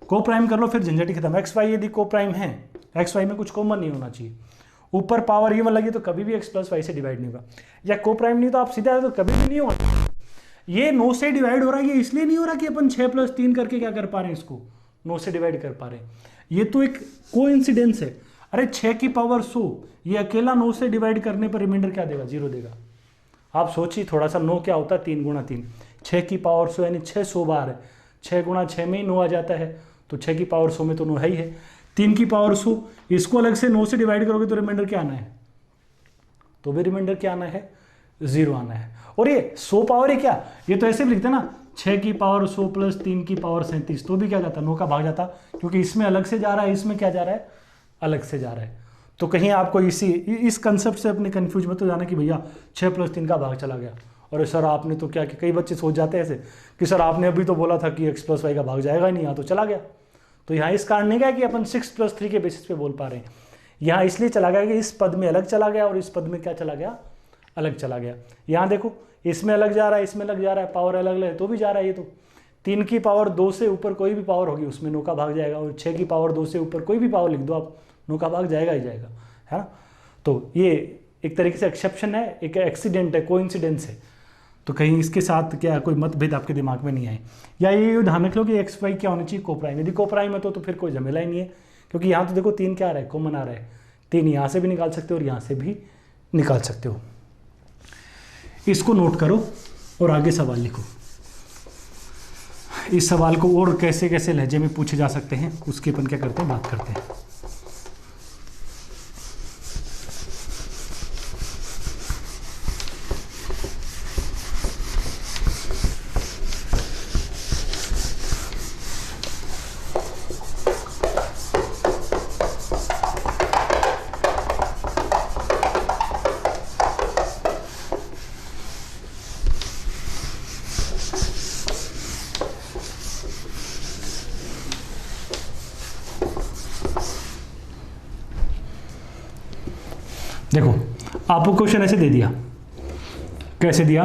को प्राइम कर लो, फिर झंझट ही खत्म। एक्स वाई यदि को प्राइम है, एक्स वाई में कुछ कॉमन नहीं होना चाहिए, ऊपर पावर इवन लगी तो कभी भी एक्स प्लस वाई से डिवाइड नहीं होगा, या को प्राइम नहीं तो आप सीधा तो कभी भी नहीं होगा। ये 9 से डिवाइड हो रहा है, ये इसलिए नहीं हो रहा कि अपन 6 प्लस 3 करके क्या कर पा रहे हैं, इसको 9 से डिवाइड कर पा रहे हैं, ये तो एक कोइंसिडेंस है। अरे 6 की पावर 100 ये अकेला 9 से डिवाइड करने पर रिमाइंडर क्या देगा, 0 देगा। आप सोचिए थोड़ा सा, 9 क्या होता है, 3 गुणा 3, 6 की पावर 100 यानी 600 बार है, 6 गुणा 6 में ही 9 आ जाता है, तो 6 की पावर 100 में तो 9 है ही है। 3 की पावर 100 इसको अलग से 9 से डिवाइड करोगे तो रिमाइंडर क्या आना है, तो भी रिमाइंडर क्या आना है, 0 आना है। और ये 100 पावर है क्या, ये तो ऐसे भी लिखते हैं ना, 6 की पावर 100 प्लस 3 की पावर 37, तो भी क्या जाता, 9 का भाग जाता, क्योंकि इसमें अलग से जा रहा है, इसमें क्या जा रहा है, अलग से जा रहा है। तो कहीं आपको इस कंसेप्ट से अपने कंफ्यूज मत हो जाना कि भैया 6+3 का भाग चला गया, और सर आपने तो क्या कि कई बच्चे सोच जाते हैं ऐसे कि सर आपने अभी तो बोला था कि x+y का भाग जाएगा ही नहीं, यहाँ तो चला गया। तो यहाँ इस कारण नहीं गया कि अपन 6+3 के बेसिस पे बोल पा रहे हैं, यहाँ इसलिए चला गया कि इस पद में अलग चला गया और इस पद में क्या चला गया, अलग चला गया। यहाँ देखो इसमें अलग जा रहा है, इसमें अलग जा रहा है, पावर अलग अलग है तो भी जा रहा है। ये तो 3 की पावर 2 से ऊपर कोई भी पावर होगी उसमें 9 का भाग जाएगा, और 6 की पावर 2 से ऊपर कोई भी पावर लिख दो आप, 9 का भाग जाएगा ही जाएगा, है ना। तो ये एक तरीके से एक्सेप्शन है, एक एक्सीडेंट है, कोइंसिडेंस है। तो कहीं इसके साथ क्या कोई मतभेद आपके दिमाग में नहीं आए। या ये ध्यान रख लो कि एक्स वाई क्या होना चाहिए, कोप्राइम। यदि कोप्राइम है तो फिर कोई झमेला ही नहीं है, क्योंकि यहाँ तो देखो 3 क्या आ रहा है, कॉमन आ रहा है। 3 यहाँ से भी निकाल सकते हो और यहाँ से भी निकाल सकते हो। इसको नोट करो और आगे सवाल लिखो। इस सवाल को और कैसे कैसे लहजे में पूछे जा सकते हैं उसके अपन क्या करते हैं, बात करते हैं। देखो आपको क्वेश्चन ऐसे दे दिया, कैसे दिया,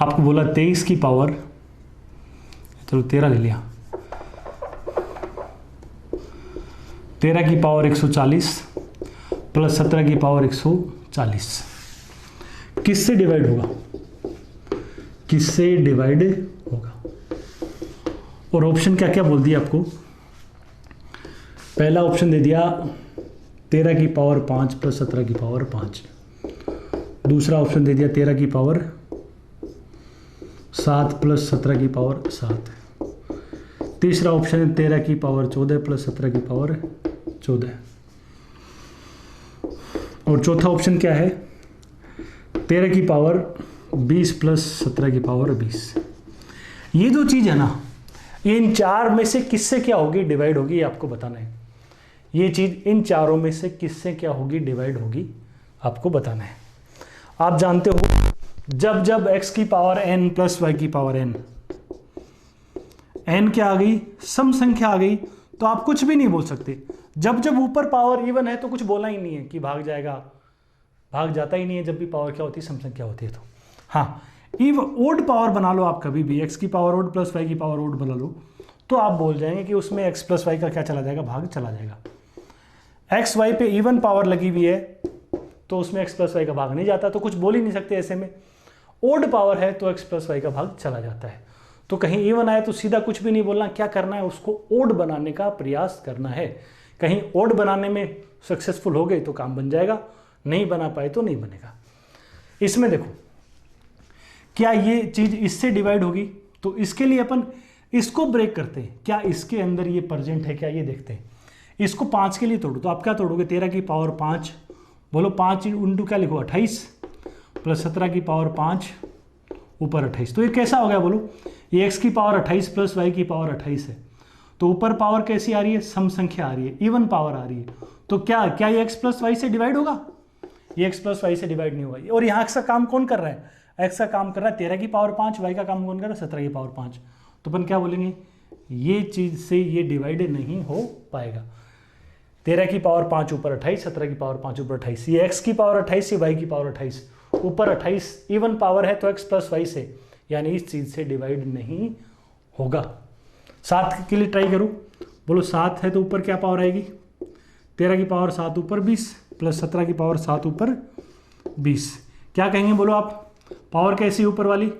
आपको बोला 23 की पावर, चलो 13 ले लिया, 13 की पावर 140 प्लस 17 की पावर 140 किससे डिवाइड होगा, किससे डिवाइड होगा। और ऑप्शन क्या क्या बोल दिया आपको, पहला ऑप्शन दे दिया 13 की पावर 5 प्लस 17 की पावर 5, दूसरा ऑप्शन दे दिया 13 की पावर 7 प्लस 17 की पावर 7, तीसरा ऑप्शन है 13 की पावर 14 प्लस 17 की पावर 14, और चौथा ऑप्शन क्या है 13 की पावर 20 प्लस 17 की पावर 20। ये जो चीज़ है ना, ये इन चार में से किससे क्या होगी, डिवाइड होगी, ये आपको बताना है। ये चीज़ इन चारों में से किससे क्या होगी, डिवाइड होगी, आपको बताना है। आप जानते हो जब जब x की पावर n प्लस y की पावर n, n क्या आ गई, सम संख्या आ गई, तो आप कुछ भी नहीं बोल सकते। जब जब ऊपर पावर इवन है तो कुछ बोलना ही नहीं है कि भाग जाएगा, भाग जाता ही नहीं है। जब भी पावर क्या होती है, सम संख्या होती है। तो हाँ, ओड पावर बना लो आप कभी भी, x की पावर ओड प्लस y की पावर ओड बना लो, तो आप बोल जाएंगे कि उसमें x प्लस y का क्या चला जाएगा, भाग चला जाएगा। एक्स वाई पे इवन पावर लगी हुई है तो उसमें x प्लस वाई का भाग नहीं जाता, तो कुछ बोल ही नहीं सकते ऐसे में। ओड पावर है तो x प्लस वाई का भाग चला जाता है। तो कहीं इवन आए तो सीधा कुछ भी नहीं बोलना, क्या करना है, उसको ओड बनाने का प्रयास करना है। कहीं ओड बनाने में सक्सेसफुल हो गए तो काम बन जाएगा, नहीं बना पाए तो नहीं बनेगा। इसमें देखो क्या ये चीज इससे डिवाइड होगी, तो इसके लिए अपन इसको ब्रेक करते हैं। क्या इसके अंदर ये प्रेजेंट है क्या, ये देखते हैं। इसको 5 के लिए तोड़ो, तो आप क्या तोड़ोगे, 13 की पावर 5, बोलो 5 इंटू क्या लिखो 28 प्लस 17 की पावर 5 ऊपर 28। तो ये कैसा हो गया, बोलो ये x की पावर 28 प्लस y की पावर 28 है। तो ऊपर पावर कैसी आ रही है, सम संख्या आ रही है, इवन पावर आ रही है। तो क्या क्या ये x प्लस वाई से डिवाइड होगा, ये x प्लस वाई से डिवाइड नहीं होगा। और यहाँ का काम कौन कर रहा है, x का काम कर रहा है 13 की पावर 5, y का काम कौन कर रहा है 17 की पावर 5। तो अपन क्या बोलेंगे, ये चीज से ये डिवाइड नहीं हो पाएगा। 13 की पावर 5 ऊपर 28, 17 की पावर 5 ऊपर 28, ये x की पावर 28, ये y की पावर 28, ऊपर 28 इवन पावर है तो x प्लस वाई से, यानी इस चीज से डिवाइड नहीं होगा। 7 के लिए ट्राई करो, बोलो 7 है तो ऊपर क्या पावर आएगी, 13 की पावर 7 ऊपर 20 प्लस 17 की पावर 7 ऊपर 20। क्या कहेंगे, बोलो आप, पावर कैसी ऊपर वाली,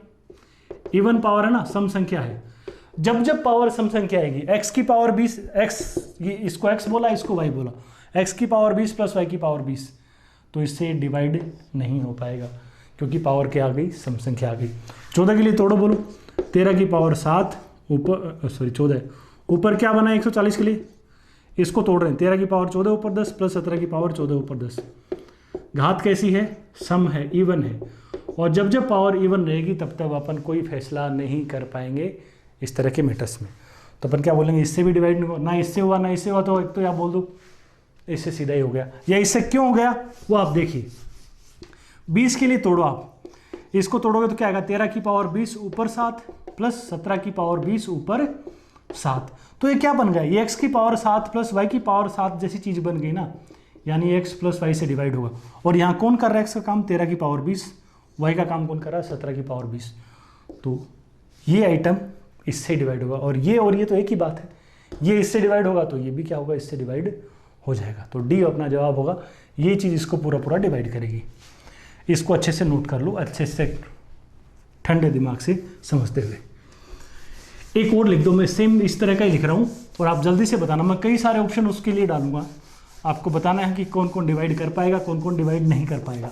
इवन पावर है ना, सम संख्या है। जब जब पावर सम संख्या आएगी, x की पावर 20, x इसको x बोला, इसको y बोला, x की पावर 20 प्लस y की पावर 20, तो इससे डिवाइड नहीं हो पाएगा क्योंकि पावर क्या आ गई, सम संख्या आ गई। 14 के लिए तोड़ो, बोलो 13 की पावर 7 ऊपर 14 ऊपर क्या बना 140 के लिए, इसको तोड़ रहे हैं। 13 की पावर 14 ऊपर 10 प्लस 17 की पावर 14 ऊपर 10। घात कैसी है, सम है, इवन है। और जब जब पावर इवन रहेगी तब तक अपन कोई फैसला नहीं कर पाएंगे इस तरह के मैटर्स में। तो अपन क्या बोलेंगे, इससे भी डिवाइड नहीं हुआ, ना इससे हुआ ना इससे हुआ, तो एक तो या बोल दो इससे सीधा ही हो गया, या इससे क्यों हो गया वो आप देखिए। 20 के लिए तोड़ो आप, इसको तोड़ोगे तो क्या आएगा 13 की पावर 20 ऊपर 7 प्लस 17 की पावर 20 ऊपर 7। तो ये क्या बन गया, ये x की पावर 7 प्लस y की पावर 7 जैसी चीज बन गई ना, यानी x प्लस वाई से डिवाइड होगा। और यहाँ कौन कर रहा है x का काम 13 की पावर 20, y का काम कौन कर रहा है 17 की पावर 20। तो ये आइटम इससे डिवाइड होगा, और ये तो एक ही बात है, ये इससे डिवाइड होगा तो ये भी क्या होगा इससे डिवाइड हो जाएगा। तो डी अपना जवाब होगा, ये चीज़ इसको पूरा पूरा डिवाइड करेगी। इसको अच्छे से नोट कर लो, अच्छे से ठंडे दिमाग से समझते हुए। एक और लिख दो, मैं सेम इस तरह का ही लिख रहा हूँ और आप जल्दी से बताना, मैं कई सारे ऑप्शन उसके लिए डालूंगा, आपको बताना है कि कौन कौन डिवाइड कर पाएगा कौन कौन डिवाइड नहीं कर पाएगा।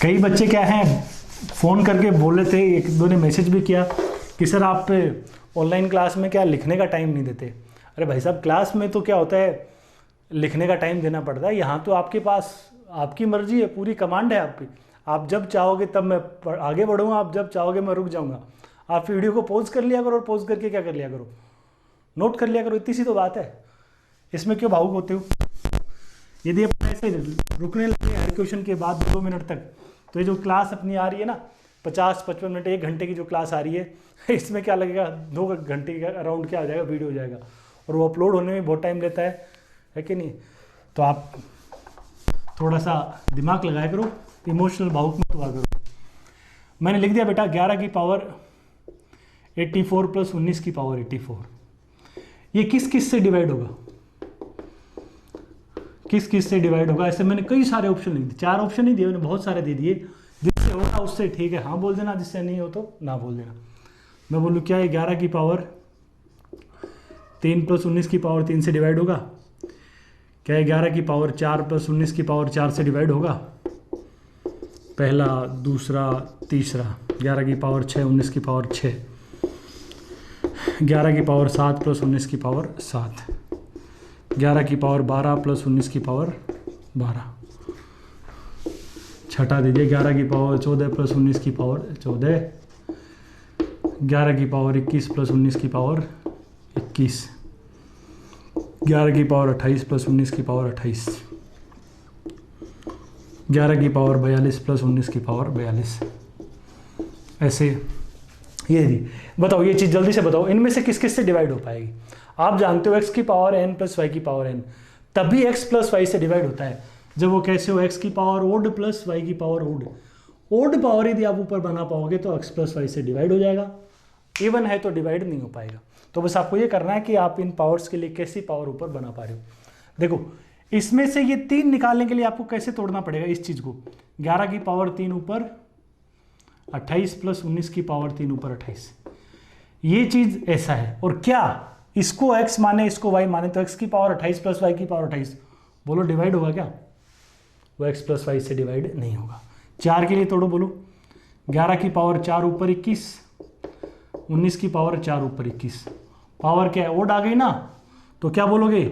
कई बच्चे क्या हैं फ़ोन करके बोल रहे थे, एक दो ने मैसेज भी किया कि सर आप ऑनलाइन क्लास में क्या लिखने का टाइम नहीं देते। अरे भाई साहब, क्लास में तो क्या होता है लिखने का टाइम देना पड़ता है, यहाँ तो आपके पास आपकी मर्जी है, पूरी कमांड है आपकी। आप जब चाहोगे तब मैं आगे बढ़ूँगा, आप जब चाहोगे मैं रुक जाऊँगा। आप वीडियो को पॉज कर लिया करो और पॉज करके क्या कर लिया करो, नोट कर लिया करो, इतनी सी तो बात है। इसमें क्यों भावुक होते हो? यदि आप ऐसे रुकने लगे हर क्वेश्चन के बाद 2 मिनट तक, तो ये जो क्लास अपनी आ रही है ना 50-55 मिनट 1 घंटे की जो क्लास आ रही है, इसमें क्या लगेगा 2 घंटे का अराउंड क्या हो जाएगा वीडियो हो जाएगा, और वो अपलोड होने में बहुत टाइम लेता है कि नहीं। तो आप थोड़ा सा दिमाग लगाया करो, इमोशनल भावुक मत हुआ करो। मैंने लिख दिया बेटा 11 की पावर 84 प्लस 19 की पावर 84, ये किस किस से डिवाइड होगा, किस किस से डिवाइड होगा। ऐसे मैंने कई सारे ऑप्शन लिख दिए, 4 ऑप्शन नहीं दिए मैंने, बहुत सारे दे दिए। जिससे होगा उससे ठीक है हाँ बोल देना, जिससे नहीं हो तो ना बोल देना। मैं बोलूँ क्या है 11 की पावर 3 प्लस 19 की पावर 3 से डिवाइड होगा, क्या है 11 की पावर 4 प्लस 19 की पावर 4 से डिवाइड होगा, पहला दूसरा तीसरा। 11 की पावर 6 19 की पावर 6, 11 की पावर 7 प्लस 19 की पावर 7, 11 की पावर 12 प्लस 19 की पावर 12, छठा दीजिए 11 की पावर 14 प्लस 19 की पावर 14, 11 की पावर 21 प्लस 19 की पावर 21, 11 की पावर 28 प्लस 19 की पावर 28, 11 की पावर 42 प्लस 19 की पावर 42। ऐसे ये जी बताओ, ये चीज़ जल्दी से बताओ, इनमें से किस किस से डिवाइड हो पाएगी। आप जानते हो x की पावर n प्लस वाई की पावर n, तभी x प्लस वाई से डिवाइड होता है जब वो कैसे हो x की पावर ओड प्लस वाई की पावर ओड। ओड पावर यदि आप ऊपर बना पाओगे तो x प्लस वाई से डिवाइड हो जाएगा, इवन है तो डिवाइड नहीं हो पाएगा। तो बस आपको ये करना है कि आप इन पावर्स के लिए कैसी पावर ऊपर बना पा रहे हो। देखो इसमें से ये 3 निकालने के लिए आपको कैसे तोड़ना पड़ेगा इस चीज़ को, 11 की पावर 3 ऊपर 28 प्लस 19 की पावर 3 ऊपर 28, ये चीज़ ऐसा है। और क्या इसको x माने इसको y माने तो x की पावर 28 प्लस वाई की पावर 28, बोलो डिवाइड होगा क्या? वो x प्लस वाई से डिवाइड नहीं होगा। 4 के लिए तोड़ो, बोलो 11 की पावर 4 ऊपर 21, 19 की पावर 4 ऊपर 21, पावर क्या है ओड आ गई ना, तो क्या बोलोगे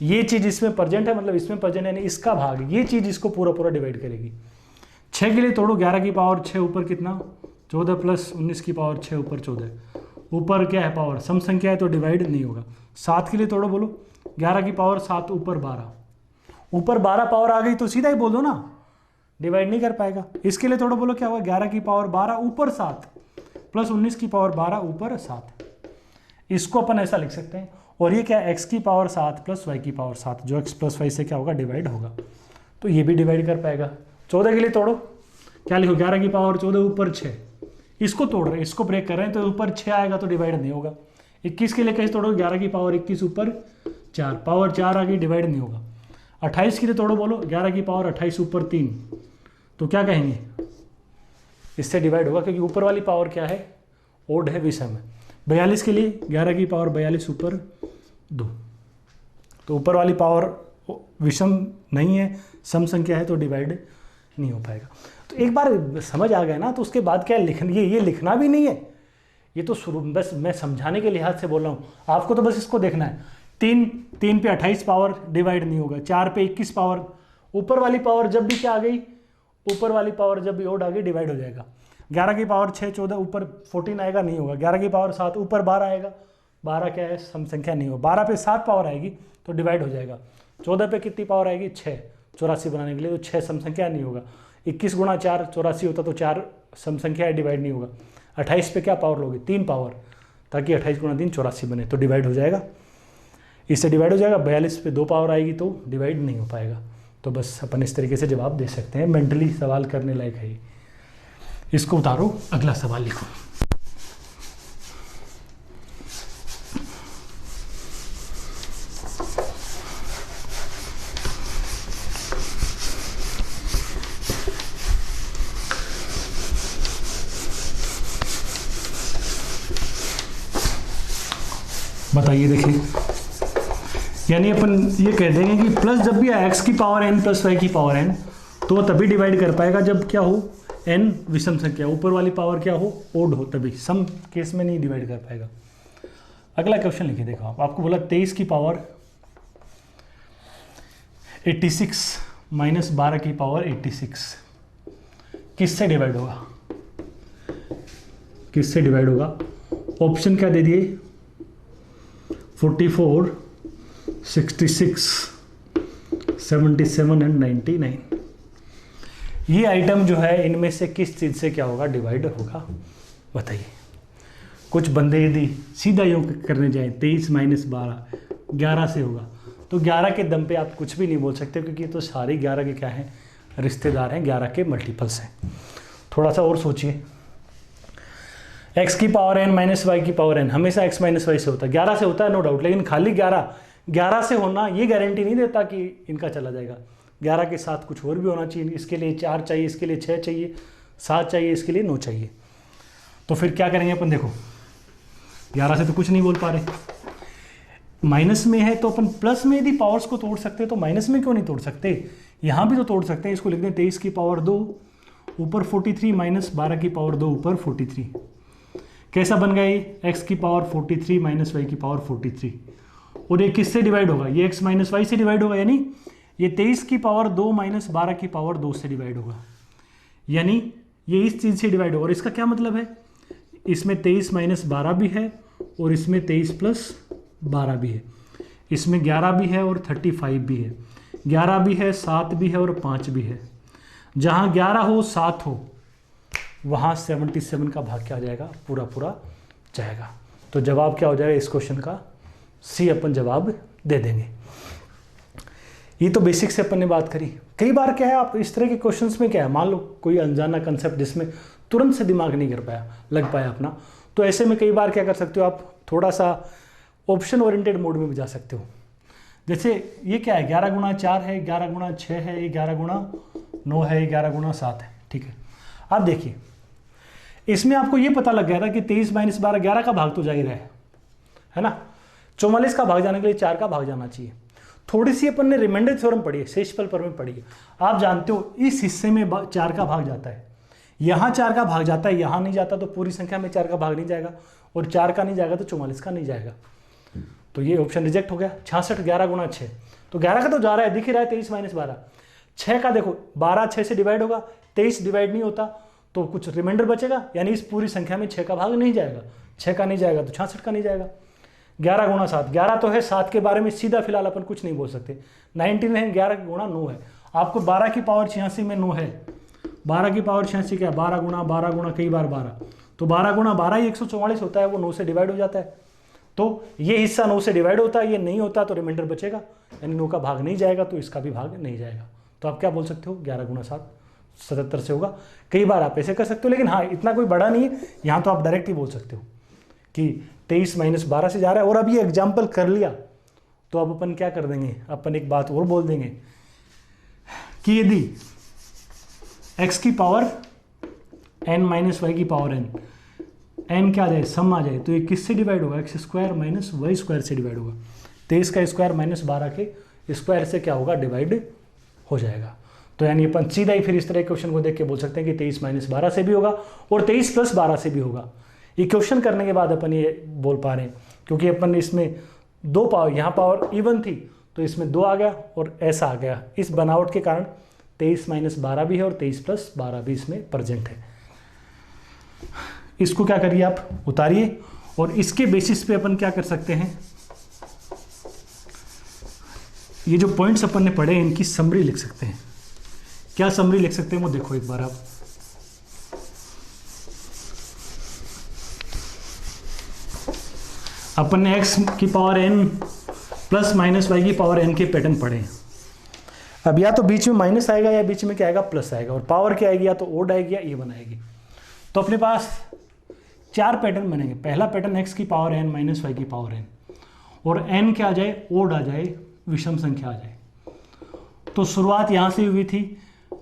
ये चीज़ इसमें प्रेजेंट है, मतलब इसमें प्रेजेंट है, इसका भाग ये चीज़ इसको पूरा पूरा डिवाइड करेगी। 6 के लिए तोड़ो, 11 की पावर 6 ऊपर कितना 14 प्लस 19 की पावर 6 ऊपर 14, ऊपर क्या है पावर सम संख्या है तो डिवाइड नहीं होगा। 7 के लिए तोड़ो, बोलो 11 की पावर 7 ऊपर 12, ऊपर 12 पावर आ गई तो सीधा ही बोल दो ना, डिवाइड नहीं कर पाएगा। इसके लिए तोड़ो, बोलो क्या होगा 11 की पावर 12 ऊपर 7 प्लस 19 की पावर 12 ऊपर 7, इसको अपन ऐसा लिख सकते हैं। और ये क्या x की पावर 7 प्लस y की पावर 7, जो x प्लस वाई से क्या होगा डिवाइड होगा, तो ये भी डिवाइड कर पाएगा। 14 के लिए तोड़ो, क्या लिखो 11 की पावर 14 ऊपर 6, इसको तोड़ रहे हैं, इसको ब्रेक कर रहे हैं तो ऊपर 6 आएगा तो डिवाइड नहीं होगा। 21 के लिए कैसे तोड़ो, 11 की पावर 21 ऊपर 4, पावर 4 आ गई डिवाइड नहीं होगा। 28 के लिए तोड़ो, बोलो 11 की पावर 28 ऊपर 3, तो क्या कहेंगे इससे डिवाइड होगा क्योंकि ऊपर वाली पावर क्या है ओड है, विषम है। 42 के लिए 11 की पावर 42 ऊपर 2, तो ऊपर वाली पावर विषम नहीं है, सम संख्या है तो डिवाइड नहीं हो पाएगा। तो एक बार समझ आ गया ना, तो उसके बाद क्या ये लिखना भी नहीं है, ये तो शुरू बस मैं समझाने के लिहाज से बोल रहा हूँ, आपको तो बस इसको देखना है। 3 पे 28 पावर डिवाइड नहीं होगा, 4 पे 21 पावर ऊपर वाली पावर जब भी क्या आ गई, ऊपर वाली पावर जब भी ओड आ गई डिवाइड हो जाएगा। 11 की पावर 6 14 ऊपर 14 आएगा, नहीं होगा। 11 की पावर 7 ऊपर 12 आएगा, 12 क्या है सम संख्या, नहीं होगा। 12 पे 7 पावर आएगी तो डिवाइड हो जाएगा। 14 पे कितनी पावर आएगी 6, 84 बनाने के लिए, तो 6 सम संख्या नहीं होगा। 21 गुणा 4 84 होता तो 4 सम संख्या है, डिवाइड नहीं होगा। 28 पे क्या पावर लोगे 3 पावर, ताकि 28 गुणा 3 84 बने, तो डिवाइड हो जाएगा, इससे डिवाइड हो जाएगा। 42 पे 2 पावर आएगी तो डिवाइड नहीं हो पाएगा। तो बस अपन इस तरीके से जवाब दे सकते हैं, मेंटली सवाल करने लायक है। इसको उतारो, अगला सवाल लिखो। बताइए, देखिए, यानी अपन ये कह देंगे कि प्लस जब भी x की पावर n प्लस y की पावर n, तो वो तभी डिवाइड कर पाएगा जब क्या हो n विषम संख्या, ऊपर वाली पावर क्या हो ओड हो, तभी। सम केस में नहीं डिवाइड कर पाएगा। अगला क्वेश्चन लिखिए, देखो आप, आपको बोला 23 की पावर 86 माइनस 12 की पावर 86 किससे डिवाइड होगा, किससे डिवाइड होगा? ऑप्शन क्या दे दिए, 44, 66, 77 एंड 99। ये आइटम जो है इनमें से किस चीज़ से क्या होगा डिवाइड होगा, बताइए। कुछ बंदे यदि सीधा योग करने जाएं 23 माइनस 12 11 से होगा, तो 11 के दम पे आप कुछ भी नहीं बोल सकते, क्योंकि तो सारे 11 के क्या हैं रिश्तेदार हैं, 11 के मल्टीपल्स हैं। थोड़ा सा और सोचिए, x की पावर n माइनस वाई की पावर n हमेशा x माइनस वाई से होता है, 11 से होता है नो डाउट, लेकिन खाली 11 से होना ये गारंटी नहीं देता कि इनका चला जाएगा। 11 के साथ कुछ और भी होना चाहिए, इसके लिए 4 चाहिए, इसके लिए 6 चाहिए, 7 चाहिए, इसके लिए 9 चाहिए। तो फिर क्या करेंगे अपन, देखो 11 से तो कुछ नहीं बोल पा रहे, माइनस में है तो अपन प्लस में यदि पावर्स को तोड़ सकते तो माइनस में क्यों नहीं तोड़ सकते, यहाँ भी तो तोड़ सकते हैं। इसको लिख दें 23 की पावर 2 ऊपर 43 माइनस 12 की पावर 2 ऊपर 43। कैसा बन गया ये, x की पावर 43 माइनस वाई की पावर 43, और ये किससे डिवाइड होगा, ये x माइनस वाई से डिवाइड होगा, यानी ये 23 की पावर 2 माइनस 12 की पावर 2 से डिवाइड होगा, यानी ये इस चीज़ से डिवाइड होगा। और इसका क्या मतलब है, इसमें 23 माइनस 12 भी है और इसमें 23 प्लस 12 भी है, इसमें 11 भी है और 35 भी है, 11 भी है, 7 भी है और 5 भी है। जहाँ 11 हो 7 हो वहाँ 77 का भाग क्या आ जाएगा, पूरा पूरा जाएगा। तो जवाब क्या हो जाएगा इस क्वेश्चन का, सी अपन जवाब दे देंगे। ये तो बेसिक से अपन ने बात करी। कई बार क्या है, आप इस तरह के क्वेश्चंस में क्या है, मान लो कोई अनजाना कंसेप्ट जिसमें तुरंत से दिमाग नहीं लग पाया अपना, तो ऐसे में कई बार क्या कर सकते हो आप, थोड़ा सा ऑप्शन ओरिएंटेड मोड में भी जा सकते हो। जैसे ये क्या है, 11 गुणा 4 है, 11 गुणा 6 है, 11 गुणा 9 है, 11 गुणा 7 है, ठीक है। आप देखिए इसमें आपको ये पता लग गया था कि 23 माइनस 12 11 का भाग तो जाहिर है ना, 44 का भाग जाने के लिए 4 का भाग जाना चाहिए। थोड़ी सी अपन ने रिमाइंडर थ्योरम पढ़ी है, शेषफल प्रमेय पढ़ी है, आप जानते हो इस हिस्से में 4 का भाग जाता है, यहाँ 4 का भाग जाता है, यहाँ नहीं जाता, तो पूरी संख्या में 4 का भाग नहीं जाएगा, और 4 का नहीं जाएगा तो 44 का नहीं जाएगा, तो ये ऑप्शन रिजेक्ट हो गया। 66 11 गुणा 6, तो 11 का तो जा रहा है, दिख ही रहा है 23 माइनस 12। 6 का देखो 12 6 से डिवाइड होगा, 23 डिवाइड नहीं होता, तो कुछ रिमाइंडर बचेगा, यानी इस पूरी संख्या में 6 का भाग नहीं जाएगा, 6 का नहीं जाएगा तो 66 का नहीं जाएगा। 11 गुणा 7, 11 तो है, 7 के बारे में सीधा फिलहाल अपन कुछ नहीं बोल सकते। 19 है, 11 गुणा 9 है, आपको 12 की पावर 86 में 9 है, 12 की पावर 86 क्या है, 12 गुणा कई बार 12, तो 12 गुणा 12 ही 144 होता है, वो 9 से डिवाइड हो जाता है। तो ये हिस्सा 9 से डिवाइड होता है, ये नहीं होता तो रिमाइंडर बचेगा, यानी 9 का भाग नहीं जाएगा, तो इसका भी भाग नहीं जाएगा। तो आप क्या बोल सकते हो, 11 गुणा 7 77 से होगा। कई बार आप ऐसे कर सकते हो, लेकिन हाँ इतना कोई बड़ा नहीं है, यहाँ तो आप डायरेक्ट ही बोल सकते हो कि 23 माइनस 12 से जा रहा है। और अब ये एग्जाम्पल कर लिया तो अब अपन क्या कर देंगे, अपन एक बात और बोल देंगे कि यदि x की पावर n माइनस वाई की पावर n क्या आ जाए, सम आ जाए, तो ये किससे डिवाइड होगा, x square minus y square से डिवाइड होगा। 23 का स्क्वायर माइनस 12 के स्क्वायर से क्या होगा, डिवाइड हो जाएगा। तो यानी अपन सीधा ही फिर इस तरह के क्वेश्चन को देख के बोल सकते हैं कि 23 माइनस 12 से भी होगा और 23 प्लस 12 से भी होगा। ये क्वेश्चन करने के बाद अपन ये बोल पा रहे हैं, क्योंकि अपन इसमें 2 पावर, यहाँ पावर इवन थी तो इसमें 2 आ गया और ऐसा आ गया। इस बनावट के कारण 23 - 12 भी है और 23 + 12 भी इसमें प्रेजेंट है। इसको क्या करिए आप उतारिए और इसके बेसिस पे अपन क्या कर सकते हैं, ये जो पॉइंट्स अपन ने पढ़े इनकी समरी लिख सकते हैं। क्या समरी लिख सकते हैं वो देखो एक बार आप। अपन ने x की power n plus minus y की पावर n के पैटर्न पढ़े हैं। अब या तो बीच में माइनस आएगा या बीच में क्या आएगा, प्लस आएगा, और पावर क्या आएगी, या तो ओड आएगी या इवन आएगी। तो अपने पास 4 पैटर्न बनेंगे। पहला पैटर्न x की पावर n माइनस वाई की पावर n, और n क्या आ जाए, ओड आ जाए, विषम संख्या आ जाए। तो शुरुआत यहाँ से हुई थी,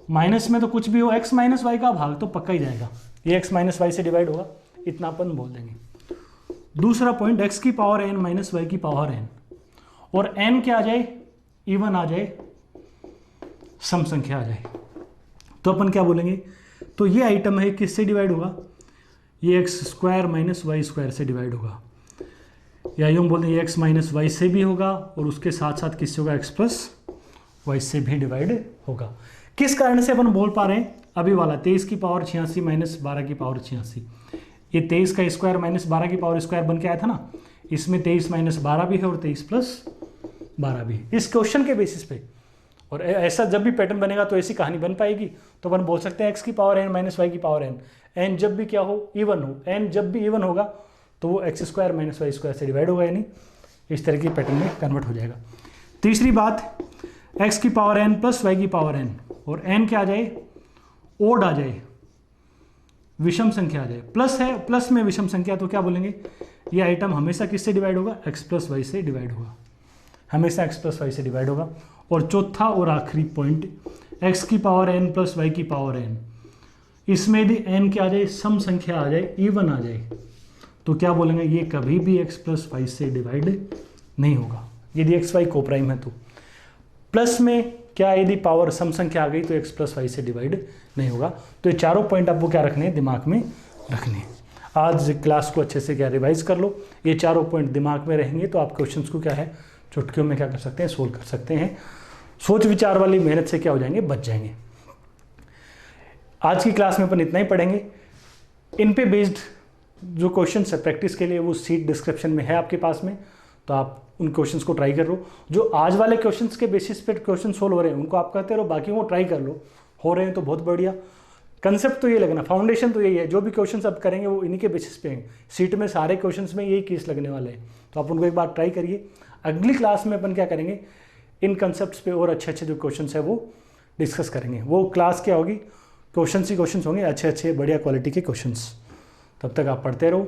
माइनस में तो कुछ भी हो, x माइनस वाई का भाग तो पक्का ही जाएगा, ये x माइनस वाई से डिवाइड होगा, इतना अपन बोल देंगे। दूसरा पॉइंट x की पावर n माइनस वाई की पावर n, और n क्या आ जाए, इवन आ जाए, सम संख्या आ जाए। तो अपन क्या बोलेंगे, तो ये आइटम है किससे डिवाइड होगा, ये x² माइनस वाई स्क्वायर से डिवाइड होगा, या यूँ बोल दें ये x माइनस वाई से भी होगा और उसके साथ साथ किससे होगा, x प्लस वाई से भी डिवाइड होगा। किस कारण से अपन बोल पा रहे हैं, अभी वाला 23 की पावर 86 माइनस 12 की पावर 86, ये 23 का स्क्वायर माइनस 12 की पावर स्क्वायर बन के आया था ना, इसमें 23 माइनस 12 भी है और 23 प्लस 12 भी है, इस क्वेश्चन के बेसिस पे। और ऐसा जब भी पैटर्न बनेगा तो ऐसी कहानी बन पाएगी। तो अपन बोल सकते हैं x की पावर n माइनस वाई की पावर n जब भी क्या हो, इवन हो, n जब भी इवन होगा तो वो x² माइनस वाई स्क्वायर से डिवाइड होगा, यानी इस तरह की पैटर्न में कन्वर्ट हो जाएगा। तीसरी बात, x की पावर n प्लस वाई की पावर n, और n क्या आ जाए, ओड आ जाए, विषम संख्या आ जाए। प्लस है, प्लस में विषम संख्या, तो क्या बोलेंगे, ये आइटम हमेशा किससे डिवाइड होगा, x प्लस वाई से डिवाइड होगा, हमेशा x प्लस वाई से डिवाइड होगा। और चौथा और आखिरी पॉइंट, x की पावर n प्लस वाई की पावर n, इसमें यदि n क्या आ जाए, सम संख्या आ जाए, इवन आ जाए, तो क्या बोलेंगे, ये कभी भी x प्लस वाई से डिवाइड नहीं होगा, यदि x y को प्राइम है तो। प्लस में क्या, यदि पावर सम संख्या आ गई तो x प्लस वाई से डिवाइड नहीं होगा। तो ये चारों पॉइंट आपको क्या रखने हैं, दिमाग में रखने हैं। आज क्लास को अच्छे से क्या रिवाइज कर लो, ये चारों पॉइंट दिमाग में रहेंगे तो आप क्वेश्चंस को क्या है, चुटकियों में क्या कर सकते हैं, सोल्व कर सकते हैं। सोच विचार वाली मेहनत से क्या हो जाएंगे, बच जाएंगे। आज की क्लास में अपन इतना ही पढ़ेंगे। इन पे बेस्ड जो क्वेश्चंस है प्रैक्टिस के लिए, वो सीट डिस्क्रिप्शन में है आपके पास में, तो आप उन क्वेश्चंस को ट्राई कर लो। जो आज वाले क्वेश्चंस के बेसिस पे क्वेश्चन सोल्व हो रहे हैं उनको आप करते रहो, बाकी वो ट्राई कर लो, हो रहे हैं तो बहुत बढ़िया। कंसेप्ट तो ये लगना, फाउंडेशन तो यही है, जो भी क्वेश्चंस आप करेंगे वो इन्हीं के बेसिस पे हैं। सीट में सारे क्वेश्चंस में यही केस लगने वाले हैं, तो आप उनको एक बार ट्राई करिए। अगली क्लास में अपन क्या करेंगे, इन कंसेप्ट्स पे और अच्छे अच्छे जो क्वेश्चंस है वो डिस्कस करेंगे। वो क्लास क्या होगी, क्वेश्चन ही क्वेश्चंस होंगे, अच्छे अच्छे बढ़िया क्वालिटी के क्वेश्चंस। तब तक आप पढ़ते रहो,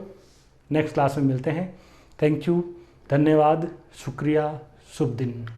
नेक्स्ट क्लास में मिलते हैं। थैंक यू, धन्यवाद, शुक्रिया, शुभ दिन।